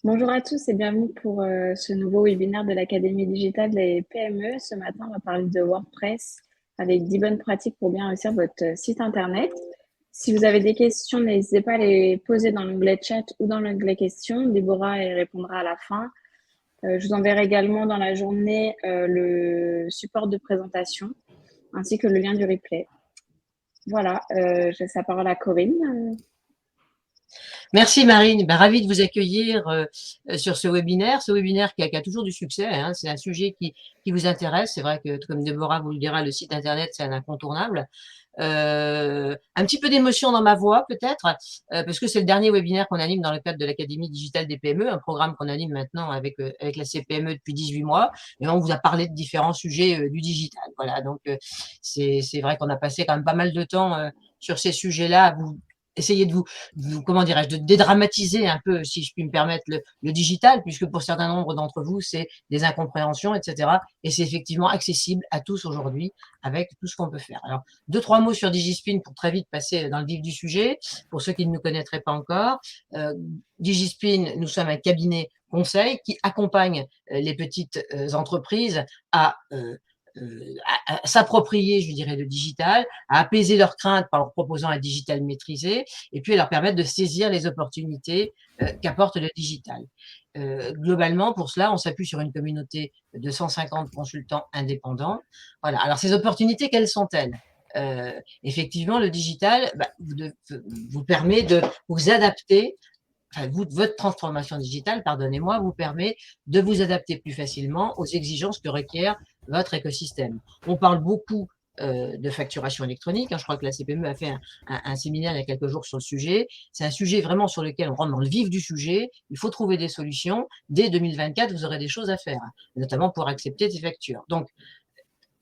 Bonjour à tous et bienvenue pour ce nouveau webinaire de l'Académie digitale des PME. Ce matin, on va parler de WordPress avec 10 bonnes pratiques pour bien réussir votre site internet. Si vous avez des questions, n'hésitez pas à les poser dans l'onglet chat ou dans l'onglet questions. Déborah y répondra à la fin. Je vous enverrai également dans la journée le support de présentation ainsi que le lien du replay. Voilà, je laisse la parole à Corinne. Merci Marine, ravi de vous accueillir sur ce webinaire qui a toujours du succès, hein. C'est un sujet qui vous intéresse. C'est vrai que, comme Déborah vous le dira, le site internet, c'est un incontournable. Un petit peu d'émotion dans ma voix peut-être, parce que c'est le dernier webinaire qu'on anime dans le cadre de l'Académie digitale des PME, un programme qu'on anime maintenant avec la CPME depuis 18 mois, et on vous a parlé de différents sujets du digital. Voilà, donc c'est vrai qu'on a passé quand même pas mal de temps sur ces sujets-là, à vous essayer de comment dirais-je, de dédramatiser un peu, si je puis me permettre, le digital, puisque pour certains nombre d'entre vous, c'est des incompréhensions, etc. Et c'est effectivement accessible à tous aujourd'hui avec tout ce qu'on peut faire. Alors, deux, trois mots sur Digispin pour très vite passer dans le vif du sujet, pour ceux qui ne nous connaîtraient pas encore. Digispin, nous sommes un cabinet conseil qui accompagne les petites entreprises à s'approprier, je dirais, le digital, à apaiser leurs craintes par leur proposant un digital maîtrisé, et puis à leur permettre de saisir les opportunités qu'apporte le digital. Globalement, pour cela, on s'appuie sur une communauté de 150 consultants indépendants. Voilà. Alors, ces opportunités, quelles sont-elles? Effectivement, le digital vous permet de vous adapter. Enfin, votre transformation digitale, pardonnez-moi, vous permet de vous adapter plus facilement aux exigences que requiert votre écosystème. On parle beaucoup de facturation électronique, hein. Je crois que la CPME a fait un séminaire il y a quelques jours sur le sujet. C'est un sujet vraiment sur lequel on rentre dans le vif du sujet. Il faut trouver des solutions. Dès 2024, vous aurez des choses à faire, notamment pour accepter des factures. Donc,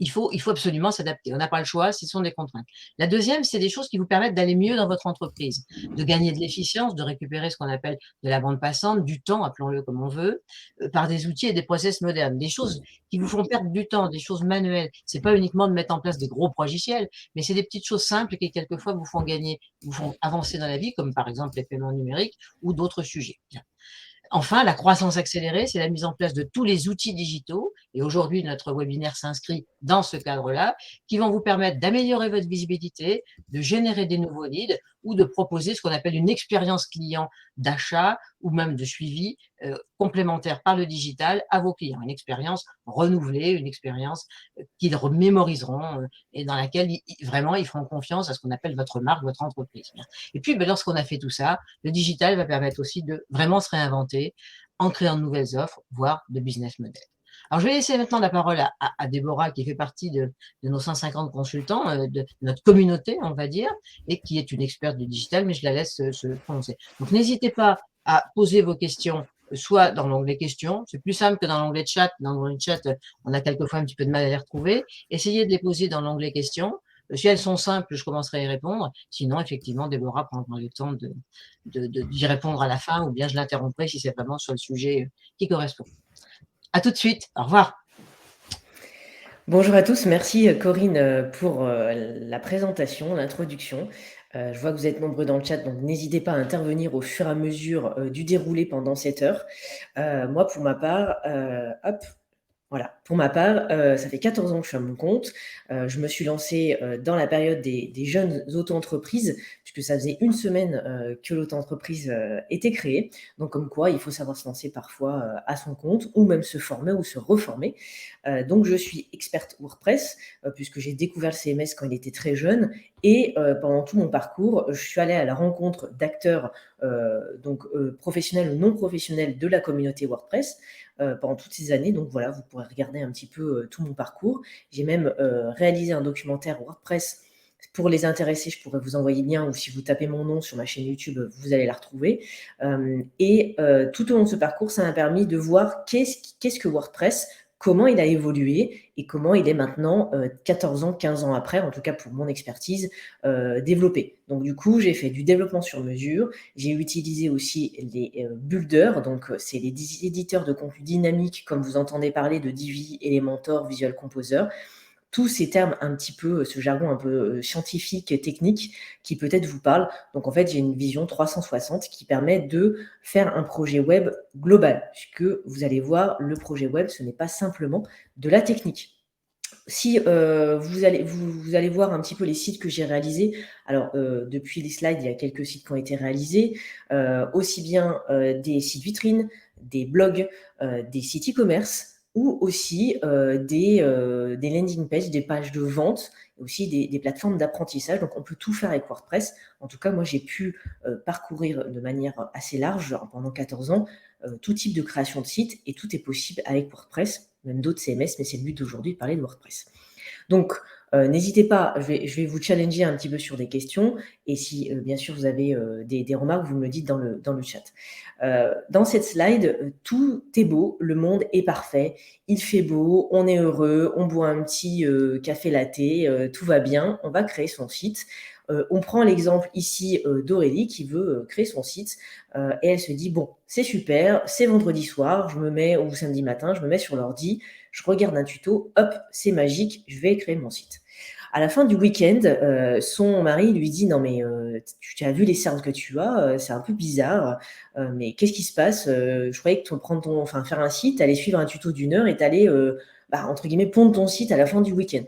il faut absolument s'adapter. On n'a pas le choix, ce sont des contraintes. La deuxième, c'est des choses qui vous permettent d'aller mieux dans votre entreprise, de gagner de l'efficience, de récupérer ce qu'on appelle de la bande passante, du temps, appelons-le comme on veut, par des outils et des process modernes, des choses qui vous font perdre du temps, des choses manuelles. C'est pas uniquement de mettre en place des gros logiciels, mais c'est des petites choses simples qui quelquefois vous font gagner, vous font avancer dans la vie, comme par exemple les paiements numériques ou d'autres sujets. Bien. Enfin, la croissance accélérée, c'est la mise en place de tous les outils digitaux, et aujourd'hui, notre webinaire s'inscrit dans ce cadre-là, qui vont vous permettre d'améliorer votre visibilité, de générer des nouveaux leads ou de proposer ce qu'on appelle une expérience client d'achat ou même de suivi complémentaire par le digital à vos clients. Une expérience renouvelée, une expérience qu'ils mémoriseront et dans laquelle vraiment ils feront confiance à ce qu'on appelle votre marque, votre entreprise. Et puis, lorsqu'on a fait tout ça, le digital va permettre aussi de vraiment se réinventer en créant de nouvelles offres, voire de business models. Alors, je vais laisser maintenant la parole à Déborah, qui fait partie de nos 150 consultants, de notre communauté, on va dire, et qui est une experte du digital, mais je la laisse se prononcer. Donc, n'hésitez pas à poser vos questions, soit dans l'onglet questions, c'est plus simple que dans l'onglet chat. Dans l'onglet chat, on a quelquefois un petit peu de mal à les retrouver. Essayez de les poser dans l'onglet questions. Si elles sont simples, je commencerai à y répondre. Sinon, effectivement, Déborah prendra le temps d'y répondre à la fin, ou bien je l'interromprai si c'est vraiment sur le sujet qui correspond. À tout de suite. Au revoir. Bonjour à tous, merci Corinne pour la présentation, l'introduction. Je vois que vous êtes nombreux dans le chat, donc n'hésitez pas à intervenir au fur et à mesure du déroulé pendant cette heure. Moi, pour ma part, voilà. Pour ma part, ça fait 14 ans que je suis à mon compte. Je me suis lancée dans la période des jeunes auto-entreprises, puisque ça faisait une semaine que l'auto-entreprise était créée. Donc, comme quoi, il faut savoir se lancer parfois à son compte, ou même se former ou se reformer. Donc, je suis experte WordPress, puisque j'ai découvert le CMS quand il était très jeune. Et pendant tout mon parcours, je suis allée à la rencontre d'acteurs professionnels ou non professionnels de la communauté WordPress pendant toutes ces années. Donc voilà, vous pourrez regarder un petit peu tout mon parcours. J'ai même réalisé un documentaire WordPress. Pour les intéressés, je pourrais vous envoyer le lien, ou si vous tapez mon nom sur ma chaîne YouTube, vous allez la retrouver. Tout au long de ce parcours, ça m'a permis de voir qu'est-ce que WordPress, comment il a évolué et comment il est maintenant, 14 ans, 15 ans après, en tout cas pour mon expertise, développé. Donc du coup, j'ai fait du développement sur mesure. J'ai utilisé aussi les builders, donc c'est les éditeurs de contenu dynamique, comme vous entendez parler de Divi, Elementor, Visual Composer, tous ces termes un petit peu, ce jargon un peu scientifique, technique, qui peut-être vous parle. Donc en fait, j'ai une vision 360 qui permet de faire un projet web global, puisque vous allez voir, le projet web, ce n'est pas simplement de la technique. Si vous allez voir un petit peu les sites que j'ai réalisés. Alors, depuis les slides, il y a quelques sites qui ont été réalisés, aussi bien des sites vitrines, des blogs, des sites e-commerce, ou aussi des landing pages, des pages de vente, et aussi des plateformes d'apprentissage. Donc, on peut tout faire avec WordPress. En tout cas, moi, j'ai pu parcourir de manière assez large pendant 14 ans tout type de création de site, et tout est possible avec WordPress, même d'autres CMS, mais c'est le but d'aujourd'hui de parler de WordPress. Donc, n'hésitez pas, je vais vous challenger un petit peu sur des questions, et si bien sûr vous avez des remarques, vous me le dites dans le chat. Dans cette slide, tout est beau, le monde est parfait, il fait beau, on est heureux, on boit un petit café latte, tout va bien, on va créer son site. On prend l'exemple ici d'Aurélie qui veut créer son site et elle se dit, bon, c'est super, c'est vendredi soir, ou samedi matin, je me mets sur l'ordi, je regarde un tuto, hop, c'est magique, je vais créer mon site. À la fin du week-end, son mari lui dit, non mais tu as vu les cernes que tu as, c'est un peu bizarre, mais qu'est-ce qui se passe? Je croyais que faire un site, aller suivre un tuto d'1 heure et t'aller, entre guillemets, pondre ton site à la fin du week-end.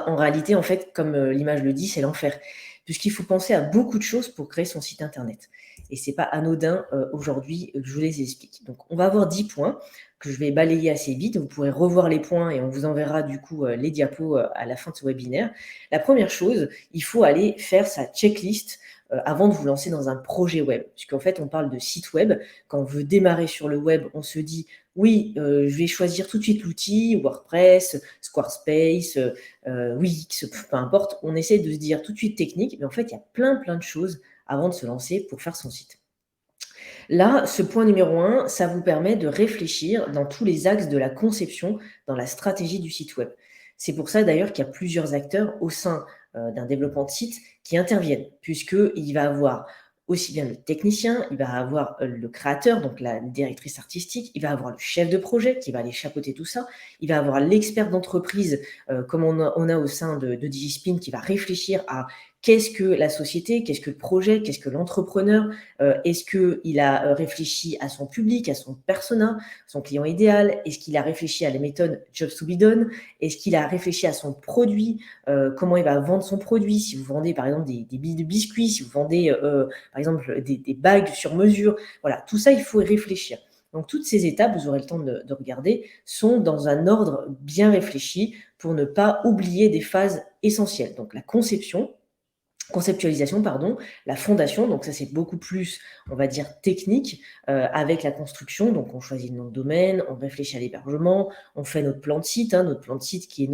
En réalité, en fait, comme l'image le dit, c'est l'enfer. Puisqu'il faut penser à beaucoup de choses pour créer son site internet. Et c'est pas anodin aujourd'hui que je vous les explique. Donc, on va avoir 10 points que je vais balayer assez vite. Vous pourrez revoir les points et on vous enverra du coup les diapos à la fin de ce webinaire. La première chose, il faut aller faire sa checklist avant de vous lancer dans un projet web. Puisqu'en fait, on parle de site web. Quand on veut démarrer sur le web, on se dit, oui, je vais choisir tout de suite l'outil, WordPress, Squarespace, Wix, peu importe. On essaie de se dire tout de suite technique, mais en fait, il y a plein de choses avant de se lancer pour faire son site. Là, ce point numéro 1, ça vous permet de réfléchir dans tous les axes de la conception, dans la stratégie du site web. C'est pour ça d'ailleurs qu'il y a plusieurs acteurs au sein d'un développement de site qui interviennent, puisqu'il va avoir aussi bien le technicien, il va avoir le créateur, donc la directrice artistique, il va avoir le chef de projet qui va aller chapeauter tout ça, il va avoir l'expert d'entreprise, comme on a au sein de DigiSpin, qui va réfléchir à qu'est-ce que la société, qu'est-ce que le projet, qu'est-ce que l'entrepreneur, est-ce qu'il a réfléchi à son public, à son persona, son client idéal, est-ce qu'il a réfléchi à les méthodes Jobs to be done, est-ce qu'il a réfléchi à son produit, comment il va vendre son produit, si vous vendez par exemple des billes de biscuits, si vous vendez par exemple des bagues sur mesure, voilà, tout ça il faut y réfléchir. Donc toutes ces étapes, vous aurez le temps de regarder, sont dans un ordre bien réfléchi pour ne pas oublier des phases essentielles. Donc la conceptualisation, la fondation, donc ça c'est beaucoup plus, on va dire, technique, avec la construction, donc on choisit le nom de domaine, on réfléchit à l'hébergement, on fait notre plan de site, notre plan de site qui est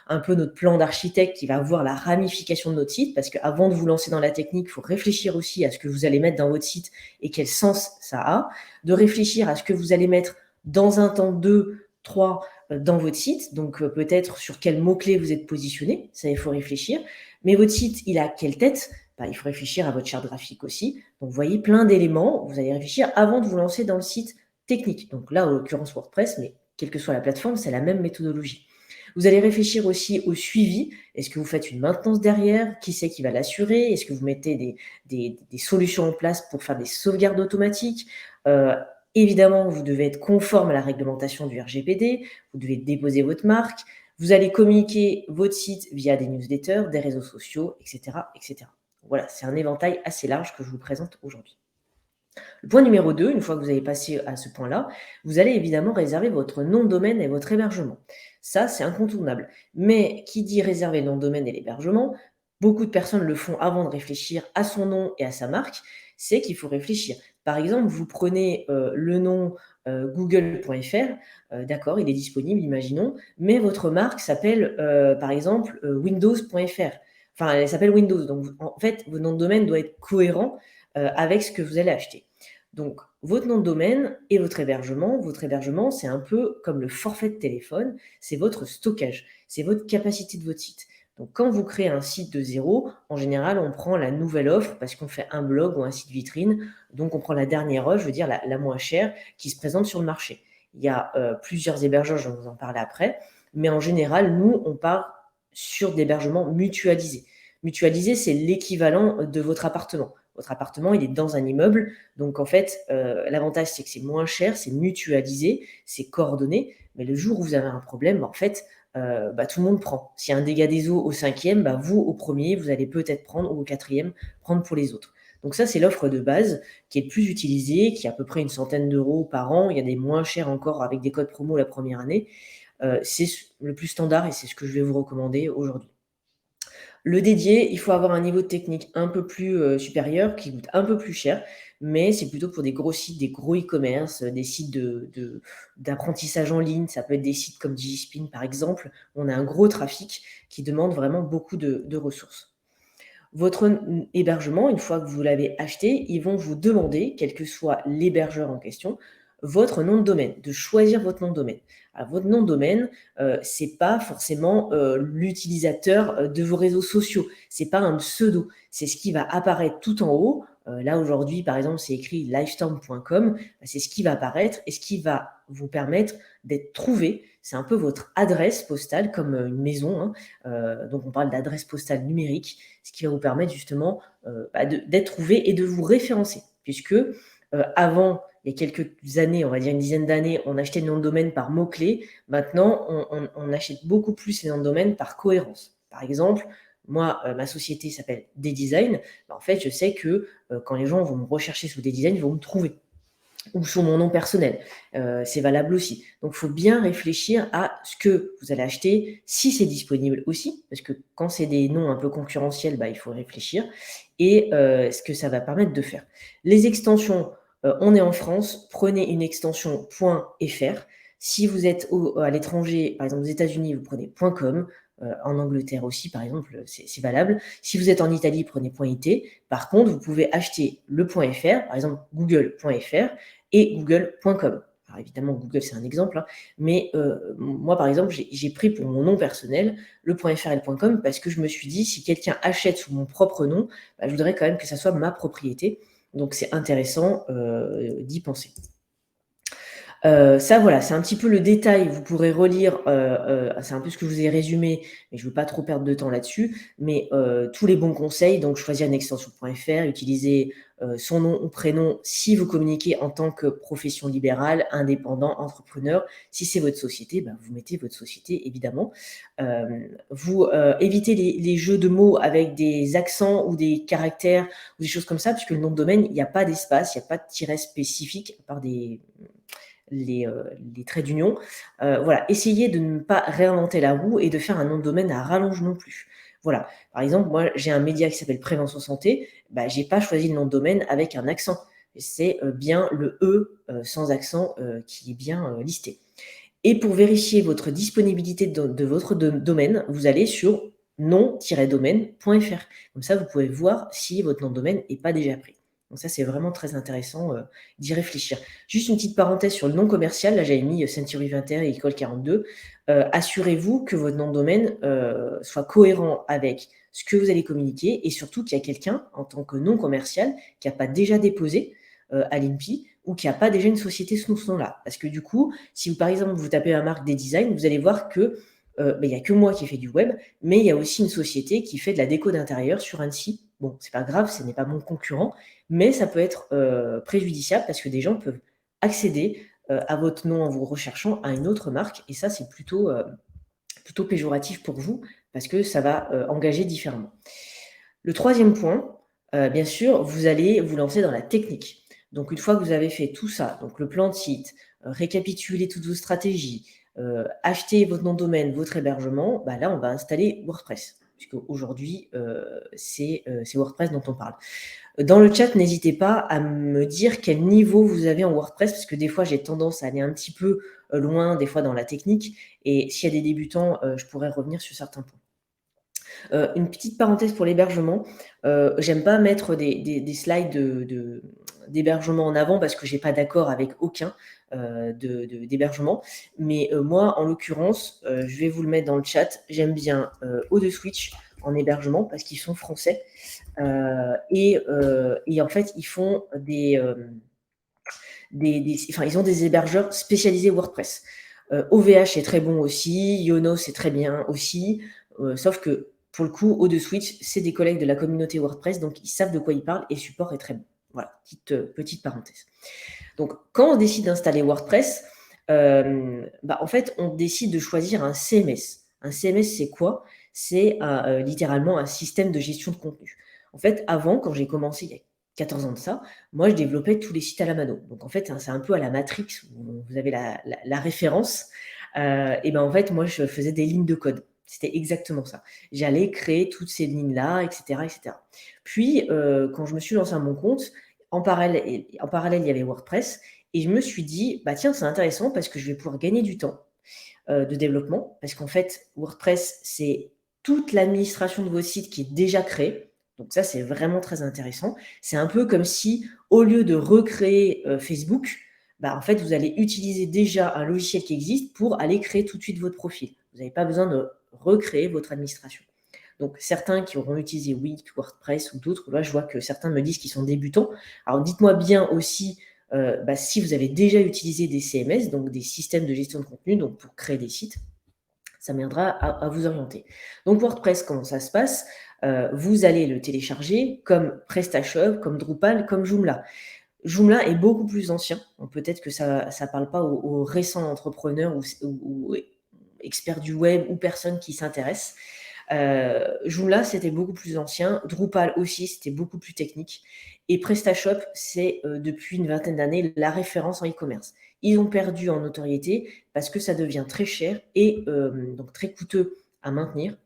un peu notre plan d'architecte qui va voir la ramification de notre site, parce qu'avant de vous lancer dans la technique, il faut réfléchir aussi à ce que vous allez mettre dans votre site et quel sens ça a, de réfléchir à ce que vous allez mettre dans un temps 2, 3 dans votre site, donc peut-être sur quels mots-clés vous êtes positionné, ça il faut réfléchir. Mais votre site, il a quelle tête? Il faut réfléchir à votre charte graphique aussi. Donc, vous voyez plein d'éléments, vous allez réfléchir avant de vous lancer dans le site technique. Donc là, en l'occurrence WordPress, mais quelle que soit la plateforme, c'est la même méthodologie. Vous allez réfléchir aussi au suivi. Est-ce que vous faites une maintenance derrière? Qui c'est qui va l'assurer? Est-ce que vous mettez des solutions en place pour faire des sauvegardes automatiques? Évidemment, vous devez être conforme à la réglementation du RGPD. Vous devez déposer votre marque. Vous allez communiquer votre site via des newsletters, des réseaux sociaux, etc., etc. Voilà, c'est un éventail assez large que je vous présente aujourd'hui. Le point numéro 2, une fois que vous avez passé à ce point-là, vous allez évidemment réserver votre nom de domaine et votre hébergement. Ça, c'est incontournable. Mais qui dit réserver nom de domaine et l'hébergement, beaucoup de personnes le font avant de réfléchir à son nom et à sa marque, c'est qu'il faut réfléchir. Par exemple, vous prenez le nom google.fr, d'accord, il est disponible, imaginons, mais votre marque s'appelle, par exemple, windows.fr. Enfin, elle s'appelle Windows. Donc, en fait, votre nom de domaine doit être cohérent avec ce que vous allez acheter. Donc, votre nom de domaine et votre hébergement, c'est un peu comme le forfait de téléphone, c'est votre stockage, c'est votre capacité de votre site. Donc, quand vous créez un site de zéro, en général, on prend la nouvelle offre parce qu'on fait un blog ou un site vitrine. Donc, on prend la dernière offre, je veux dire la moins chère, qui se présente sur le marché. Il y a plusieurs hébergeurs, je vais vous en parler après. Mais en général, nous, on part sur de l'hébergement mutualisé. Mutualisé, c'est l'équivalent de votre appartement. Votre appartement, il est dans un immeuble. Donc, en fait, l'avantage, c'est que c'est moins cher, c'est mutualisé, c'est coordonné. Mais le jour où vous avez un problème, en fait, tout le monde prend. S'il y a un dégât des eaux au 5e, vous, au premier, vous allez peut-être prendre, ou au 4e, prendre pour les autres. Donc ça, c'est l'offre de base qui est le plus utilisée, qui est à peu près une centaine d'euros par an. Il y a des moins chers encore avec des codes promo la première année. C'est le plus standard et c'est ce que je vais vous recommander aujourd'hui. Le dédié, il faut avoir un niveau de technique un peu plus supérieur, qui coûte un peu plus cher, mais c'est plutôt pour des gros sites, des gros e-commerce, des sites d'apprentissage en ligne. Ça peut être des sites comme DigiSpin, par exemple. On a un gros trafic qui demande vraiment beaucoup de ressources. Votre hébergement, une fois que vous l'avez acheté, ils vont vous demander, quel que soit l'hébergeur en question, votre nom de domaine, de choisir votre nom de domaine. Alors, votre nom de domaine, c'est pas forcément l'utilisateur de vos réseaux sociaux. C'est pas un pseudo. C'est ce qui va apparaître tout en haut. Là, aujourd'hui, par exemple, c'est écrit livestorm.com. C'est ce qui va apparaître et ce qui va vous permettre d'être trouvé. C'est un peu votre adresse postale, comme une maison. Donc, on parle d'adresse postale numérique, ce qui va vous permettre justement d'être trouvé et de vous référencer. Puisque avant, il y a quelques années, on va dire une dizaine d'années, on achetait le nom de domaine par mots-clés. Maintenant, on achète beaucoup plus les noms de domaine par cohérence. Par exemple, moi, ma société s'appelle Design. En fait, je sais que quand les gens vont me rechercher sur Design, ils vont me trouver. Ou sur mon nom personnel. C'est valable aussi. Donc, il faut bien réfléchir à ce que vous allez acheter, si c'est disponible aussi, parce que quand c'est des noms un peu concurrentiels, il faut réfléchir, et ce que ça va permettre de faire. Les extensions, on est en France, prenez une extension .fr. Si vous êtes à l'étranger, par exemple aux États-Unis, vous prenez .com. En Angleterre aussi, par exemple, c'est valable. Si vous êtes en Italie, prenez .it. Par contre, vous pouvez acheter le .fr, par exemple google.fr et google.com. Alors évidemment, Google, c'est un exemple, mais moi, par exemple, j'ai pris pour mon nom personnel le .fr et le .com parce que je me suis dit, si quelqu'un achète sous mon propre nom, je voudrais quand même que ça soit ma propriété. Donc, c'est intéressant d'y penser. Ça, voilà, c'est un petit peu le détail. Vous pourrez relire, c'est un peu ce que je vous ai résumé, mais je ne veux pas trop perdre de temps là-dessus. Mais tous les bons conseils, donc choisir une extension.fr, utiliser son nom ou prénom si vous communiquez en tant que profession libérale, indépendant, entrepreneur. Si c'est votre société, vous mettez votre société, évidemment. Vous évitez les jeux de mots avec des accents ou des caractères ou des choses comme ça, puisque le nom de domaine, il n'y a pas d'espace, il n'y a pas de tiret spécifique, à part les traits d'union. Voilà, essayez de ne pas réinventer la roue et de faire un nom de domaine à rallonge non plus. Voilà, par exemple, moi j'ai un média qui s'appelle Prévention Santé, j'ai pas choisi le nom de domaine avec un accent. C'est bien le E sans accent qui est bien listé. Et pour vérifier votre disponibilité de votre domaine, vous allez sur nom-domaine.fr. Comme ça, vous pouvez voir si votre nom de domaine n'est pas déjà pris. Donc ça, c'est vraiment très intéressant d'y réfléchir. Juste une petite parenthèse sur le nom commercial. Là, j'avais mis Century 21 et École 42. Assurez-vous que votre nom de domaine soit cohérent avec ce que vous allez communiquer et surtout qu'il y a quelqu'un, en tant que nom commercial, qui n'a pas déjà déposé à l'INPI ou qui n'a pas déjà une société sous ce nom-là. Parce que du coup, si vous, par exemple, vous tapez la marque Design, vous allez voir que il n'y a que moi qui fais du web, mais il y a aussi une société qui fait de la déco d'intérieur sur Annecy. Bon, c'est pas grave, ce n'est pas mon concurrent, mais ça peut être préjudiciable parce que des gens peuvent accéder à votre nom en vous recherchant à une autre marque, et ça, c'est plutôt péjoratif pour vous parce que ça va engager différemment. Le troisième point, bien sûr, vous allez vous lancer dans la technique. Donc, une fois que vous avez fait tout ça, donc le plan de site, récapituler toutes vos stratégies, acheter votre nom de domaine, votre hébergement, là, on va installer WordPress, puisque aujourd'hui, c'est WordPress dont on parle. Dans le chat, n'hésitez pas à me dire quel niveau vous avez en WordPress, parce que des fois, j'ai tendance à aller un petit peu loin, des fois, dans la technique, et s'il y a des débutants, je pourrais revenir sur certains points. Une petite parenthèse pour l'hébergement. J'aime pas mettre des slides d'hébergement en avant parce que j'ai pas d'accord avec aucun d'hébergement. Mais moi, en l'occurrence, je vais vous le mettre dans le chat. J'aime bien O2Switch en hébergement parce qu'ils sont français. Et en fait, ils font ils ont des hébergeurs spécialisés WordPress. OVH est très bon aussi, Yono c'est très bien aussi, sauf que pour le coup, O2Switch, c'est des collègues de la communauté WordPress, donc ils savent de quoi ils parlent et le support est très bon. Voilà, petite parenthèse. Donc, quand on décide d'installer WordPress, en fait, on décide de choisir un CMS. Un CMS, c'est quoi? C'est littéralement un système de gestion de contenu. En fait, avant, quand j'ai commencé il y a 14 ans de ça, moi, je développais tous les sites à la mano. Donc, en fait, c'est un peu à la Matrix, où vous avez la référence. En fait, moi, je faisais des lignes de code. C'était exactement ça. J'allais créer toutes ces lignes-là, etc., etc. Puis, quand je me suis lancé à mon compte, en parallèle, il y avait WordPress. Et je me suis dit, bah tiens, c'est intéressant parce que je vais pouvoir gagner du temps de développement. Parce qu'en fait, WordPress, c'est toute l'administration de vos sites qui est déjà créée. Donc ça, c'est vraiment très intéressant. C'est un peu comme si, au lieu de recréer Facebook, en fait, vous allez utiliser déjà un logiciel qui existe pour aller créer tout de suite votre profil. Vous n'avez pas besoin de recréer votre administration. Donc, certains qui auront utilisé Wix, WordPress ou d'autres, là, je vois que certains me disent qu'ils sont débutants. Alors, dites-moi bien aussi si vous avez déjà utilisé des CMS, donc des systèmes de gestion de contenu, donc pour créer des sites. Ça m'aidera à vous orienter. Donc, WordPress, comment ça se passe? Vous allez le télécharger comme PrestaShop, comme Drupal, comme Joomla. Joomla est beaucoup plus ancien. Peut-être que ça ne parle pas aux récents entrepreneurs ou experts du web ou personnes qui s'intéressent. Joomla, c'était beaucoup plus ancien. Drupal aussi, c'était beaucoup plus technique. Et PrestaShop, c'est depuis une vingtaine d'années la référence en e-commerce. Ils ont perdu en notoriété parce que ça devient très cher et donc très coûteux à maintenir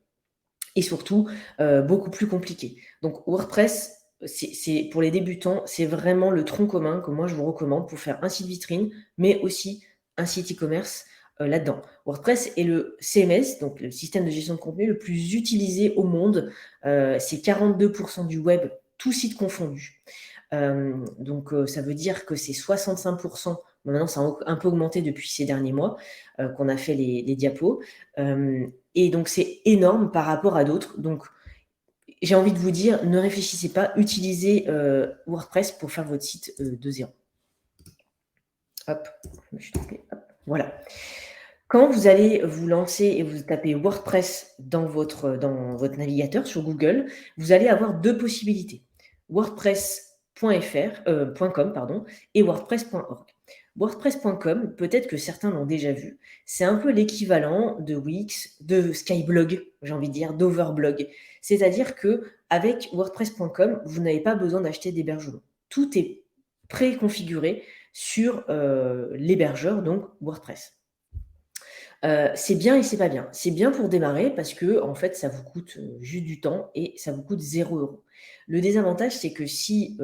et surtout beaucoup plus compliqué. Donc WordPress, c'est pour les débutants, c'est vraiment le tronc commun que moi je vous recommande pour faire un site vitrine, mais aussi un site e-commerce là-dedans. WordPress est le CMS, donc le système de gestion de contenu le plus utilisé au monde. C'est 42% du web, tout site confondu. Ça veut dire que c'est 65%. Maintenant, ça a un peu augmenté depuis ces derniers mois qu'on a fait les diapos. Et donc, c'est énorme par rapport à d'autres. Donc, j'ai envie de vous dire, ne réfléchissez pas, utilisez WordPress pour faire votre site de zéro. Hop, je me suis trompée. Hop, voilà. Quand vous allez vous lancer et vous tapez WordPress dans votre navigateur sur Google, vous allez avoir deux possibilités. WordPress.com et WordPress.org. WordPress.com, peut-être que certains l'ont déjà vu, c'est un peu l'équivalent de Wix, de Skyblog, j'ai envie de dire, d'Overblog. C'est-à-dire que avec WordPress.com, vous n'avez pas besoin d'acheter d'hébergement. Tout est préconfiguré sur l'hébergeur, donc WordPress. C'est bien et c'est pas bien. C'est bien pour démarrer parce que en fait, ça vous coûte juste du temps et ça vous coûte 0 €. Le désavantage, c'est que si,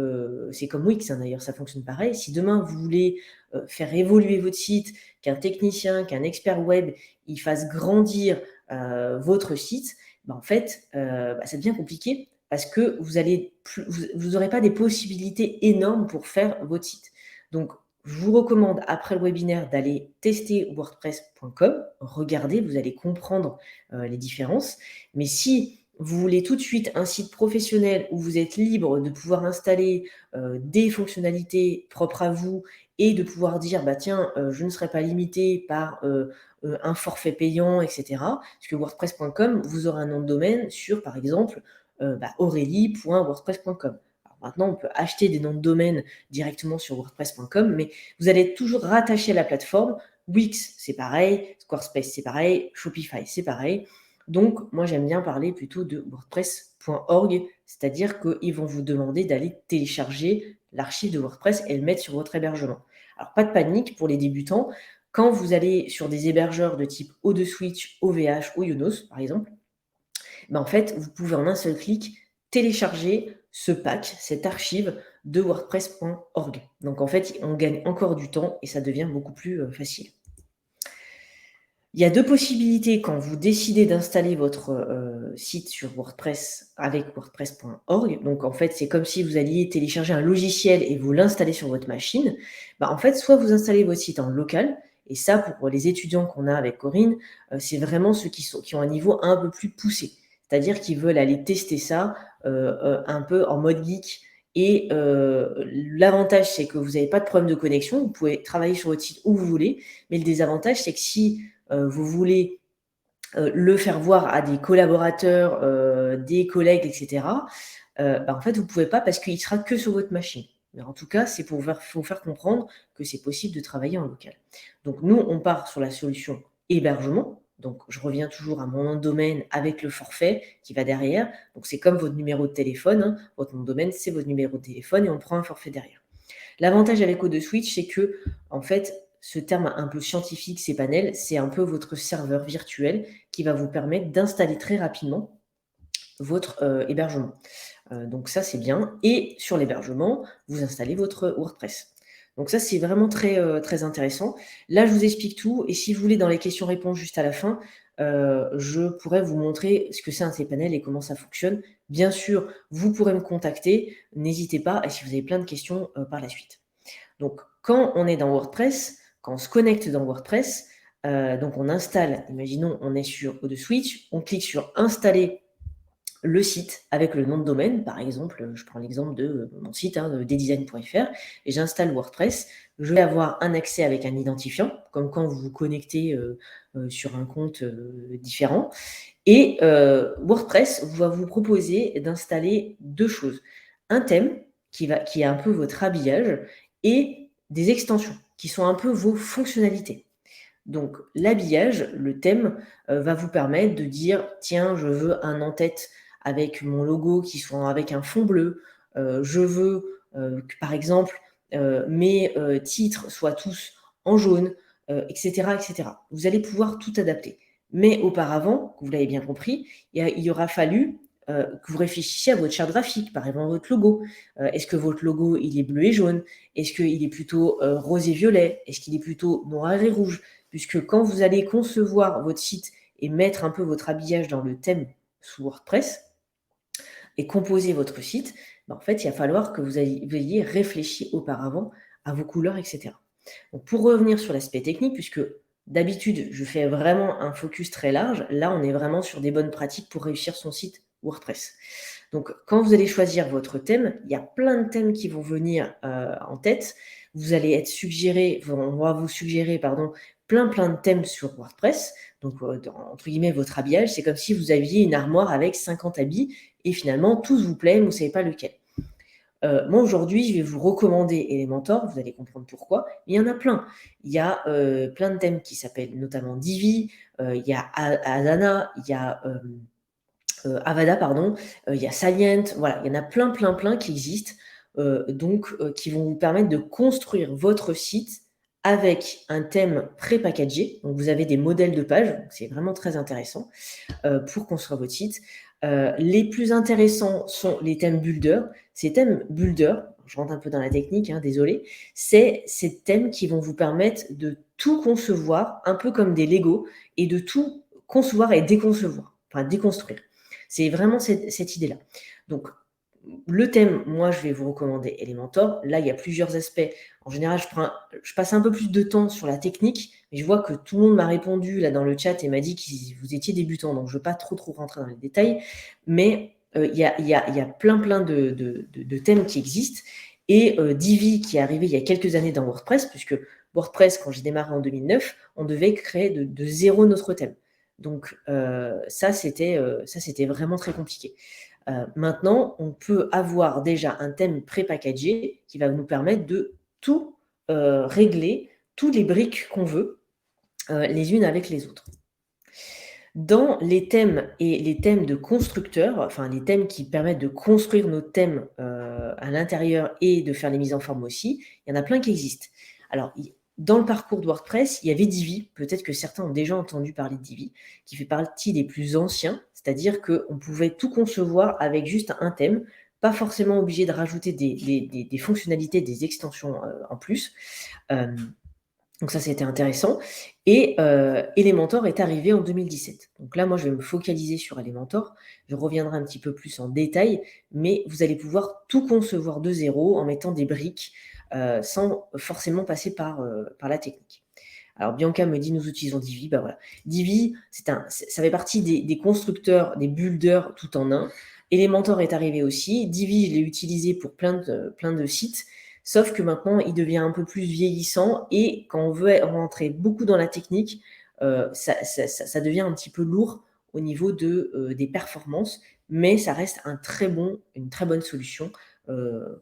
c'est comme Wix, d'ailleurs, ça fonctionne pareil. Si demain vous voulez faire évoluer votre site, qu'un technicien, qu'un expert web, il fasse grandir votre site, en fait, ça devient compliqué parce que vous n'aurez pas des possibilités énormes pour faire votre site. Donc, je vous recommande, après le webinaire, d'aller tester WordPress.com. Regardez, vous allez comprendre les différences. Mais si vous voulez tout de suite un site professionnel où vous êtes libre de pouvoir installer des fonctionnalités propres à vous et de pouvoir dire, tiens, je ne serai pas limité par un forfait payant, etc. Parce que WordPress.com, vous aurez un nom de domaine sur, par exemple, aurélie.wordpress.com. Maintenant, on peut acheter des noms de domaine directement sur WordPress.com, mais vous allez être toujours rattaché à la plateforme. Wix, c'est pareil. Squarespace, c'est pareil. Shopify, c'est pareil. Donc, moi, j'aime bien parler plutôt de WordPress.org, c'est-à-dire qu'ils vont vous demander d'aller télécharger l'archive de WordPress et le mettre sur votre hébergement. Alors, pas de panique pour les débutants. Quand vous allez sur des hébergeurs de type O2Switch, OVH ou Yonos, par exemple, en fait, vous pouvez en un seul clic télécharger ce pack, cette archive de WordPress.org. Donc en fait, on gagne encore du temps et ça devient beaucoup plus facile. Il y a deux possibilités quand vous décidez d'installer votre site sur WordPress avec WordPress.org. Donc en fait, c'est comme si vous alliez télécharger un logiciel et vous l'installez sur votre machine. En fait, soit vous installez votre site en local, et ça, pour les étudiants qu'on a avec Corinne, c'est vraiment ceux qui ont un niveau un peu plus poussé. C'est-à-dire qu'ils veulent aller tester ça un peu en mode geek Et l'avantage, c'est que vous n'avez pas de problème de connexion. Vous pouvez travailler sur votre site où vous voulez. Mais le désavantage, c'est que si vous voulez le faire voir à des collaborateurs, des collègues, etc., en fait, vous ne pouvez pas parce qu'il ne sera que sur votre machine. Mais en tout cas, c'est pour vous faire comprendre que c'est possible de travailler en local. Donc, nous, on part sur la solution hébergement. Donc, je reviens toujours à mon nom de domaine avec le forfait qui va derrière. Donc, c'est comme votre numéro de téléphone. Hein. Votre nom de domaine, c'est votre numéro de téléphone et on prend un forfait derrière. L'avantage avec O2Switch, c'est que, en fait, ce terme un peu scientifique, cPanel, c'est un peu votre serveur virtuel qui va vous permettre d'installer très rapidement votre hébergement. Donc ça, c'est bien. Et sur l'hébergement, vous installez votre WordPress. Donc ça, c'est vraiment très intéressant. Là, je vous explique tout. Et si vous voulez, dans les questions-réponses juste à la fin, je pourrais vous montrer ce que c'est un cPanel et comment ça fonctionne. Bien sûr, vous pourrez me contacter. N'hésitez pas. Et si vous avez plein de questions par la suite. Donc, quand on est dans WordPress, quand on se connecte dans WordPress, donc on installe, imaginons, on est sur O2Switch, on clique sur installer le site avec le nom de domaine, par exemple, je prends l'exemple de mon site, desdesign.fr, et j'installe WordPress. Je vais avoir un accès avec un identifiant, comme quand vous vous connectez sur un compte différent. Et WordPress va vous proposer d'installer deux choses. Un thème qui est un peu votre habillage et des extensions qui sont un peu vos fonctionnalités. Donc l'habillage, le thème, va vous permettre de dire tiens, je veux un en-tête avec mon logo qui soit avec un fond bleu. Je veux que, par exemple, mes titres soient tous en jaune, etc., etc. Vous allez pouvoir tout adapter. Mais auparavant, vous l'avez bien compris, il aura fallu que vous réfléchissiez à votre charte graphique, par exemple votre logo. Est-ce que votre logo, il est bleu et jaune? Est-ce qu'il est plutôt rose et violet? Est-ce qu'il est plutôt noir et rouge? Puisque quand vous allez concevoir votre site et mettre un peu votre habillage dans le thème sous WordPress et composer votre site, en fait, il va falloir que vous ayez réfléchi auparavant à vos couleurs, etc. Donc, pour revenir sur l'aspect technique, puisque d'habitude, je fais vraiment un focus très large, là, on est vraiment sur des bonnes pratiques pour réussir son site WordPress. Donc, quand vous allez choisir votre thème, il y a plein de thèmes qui vont venir en tête. Vous allez être suggéré, on va vous suggérer, plein de thèmes sur WordPress. Donc, entre guillemets, votre habillage, c'est comme si vous aviez une armoire avec 50 habits et finalement, tous vous plaisent, vous ne savez pas lequel. Moi, aujourd'hui, je vais vous recommander Elementor, vous allez comprendre pourquoi. Il y en a plein. Il y a plein de thèmes qui s'appellent notamment Divi, il y a Asana, il y a Avada, pardon, il y a Salient, voilà, il y en a plein qui existent, qui vont vous permettre de construire votre site avec un thème pré-packagé. Donc, vous avez des modèles de pages, c'est vraiment très intéressant pour construire votre site. Les plus intéressants sont les thèmes Builder. Ces thèmes Builder, je rentre un peu dans la technique, désolé, c'est ces thèmes qui vont vous permettre de tout concevoir, un peu comme des Lego, et de tout concevoir et déconcevoir, enfin déconstruire. C'est vraiment cette idée-là. Donc, le thème, moi, je vais vous recommander Elementor. Là, il y a plusieurs aspects. En général, je passe un peu plus de temps sur la technique, mais je vois que tout le monde m'a répondu là dans le chat et m'a dit que vous étiez débutant, donc je ne veux pas trop rentrer dans les détails. Mais il y a plein de thèmes qui existent. Et Divi, qui est arrivé il y a quelques années dans WordPress, puisque WordPress, quand j'ai démarré en 2009, on devait créer de zéro notre thème. Donc ça, c'était vraiment très compliqué. Maintenant, on peut avoir déjà un thème pré-packagé qui va nous permettre de tout régler, toutes les briques qu'on veut, les unes avec les autres. Dans les thèmes et les thèmes de constructeurs, enfin les thèmes qui permettent de construire nos thèmes à l'intérieur et de faire les mises en forme aussi, il y en a plein qui existent. Alors, dans le parcours de WordPress, il y avait Divi. Peut-être que certains ont déjà entendu parler de Divi, qui fait partie des plus anciens, c'est-à-dire qu'on pouvait tout concevoir avec juste un thème, pas forcément obligé de rajouter des fonctionnalités, des extensions en plus. Donc ça, c'était intéressant. Et Elementor est arrivé en 2017. Donc là, moi, je vais me focaliser sur Elementor. Je reviendrai un petit peu plus en détail, mais vous allez pouvoir tout concevoir de zéro en mettant des briques sans forcément passer par la technique. Alors, Bianca me dit, nous utilisons Divi. Bah voilà. Divi, ça fait partie des constructeurs, des builders tout en un. Elementor est arrivé aussi. Divi, je l'ai utilisé pour plein de sites, sauf que maintenant, il devient un peu plus vieillissant et quand on veut rentrer beaucoup dans la technique, ça devient un petit peu lourd au niveau des performances, mais ça reste une très bonne solution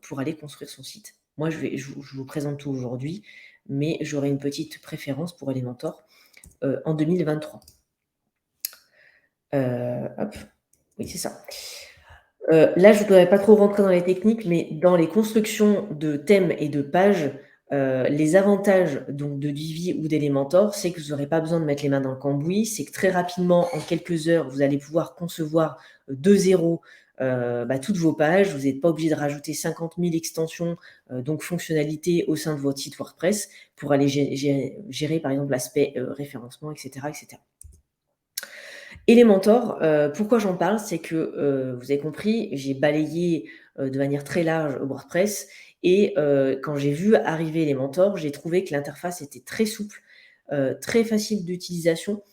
pour aller construire son site. Moi, je vous présente tout aujourd'hui, mais j'aurai une petite préférence pour Elementor en 2023. Hop, oui, c'est ça. Là, je ne voudrais pas trop rentrer dans les techniques, mais dans les constructions de thèmes et de pages, les avantages donc de Divi ou d'Elementor, c'est que vous n'aurez pas besoin de mettre les mains dans le cambouis, c'est que très rapidement, en quelques heures, vous allez pouvoir concevoir de zéro toutes vos pages. Vous n'êtes pas obligé de rajouter 50 000 extensions, donc fonctionnalités au sein de votre site WordPress pour aller gérer par exemple l'aspect référencement, etc., etc. Elementor, pourquoi j'en parle, c'est que vous avez compris, j'ai balayé de manière très large WordPress et quand j'ai vu arriver Elementor, j'ai trouvé que l'interface était très souple, très facile d'utilisation,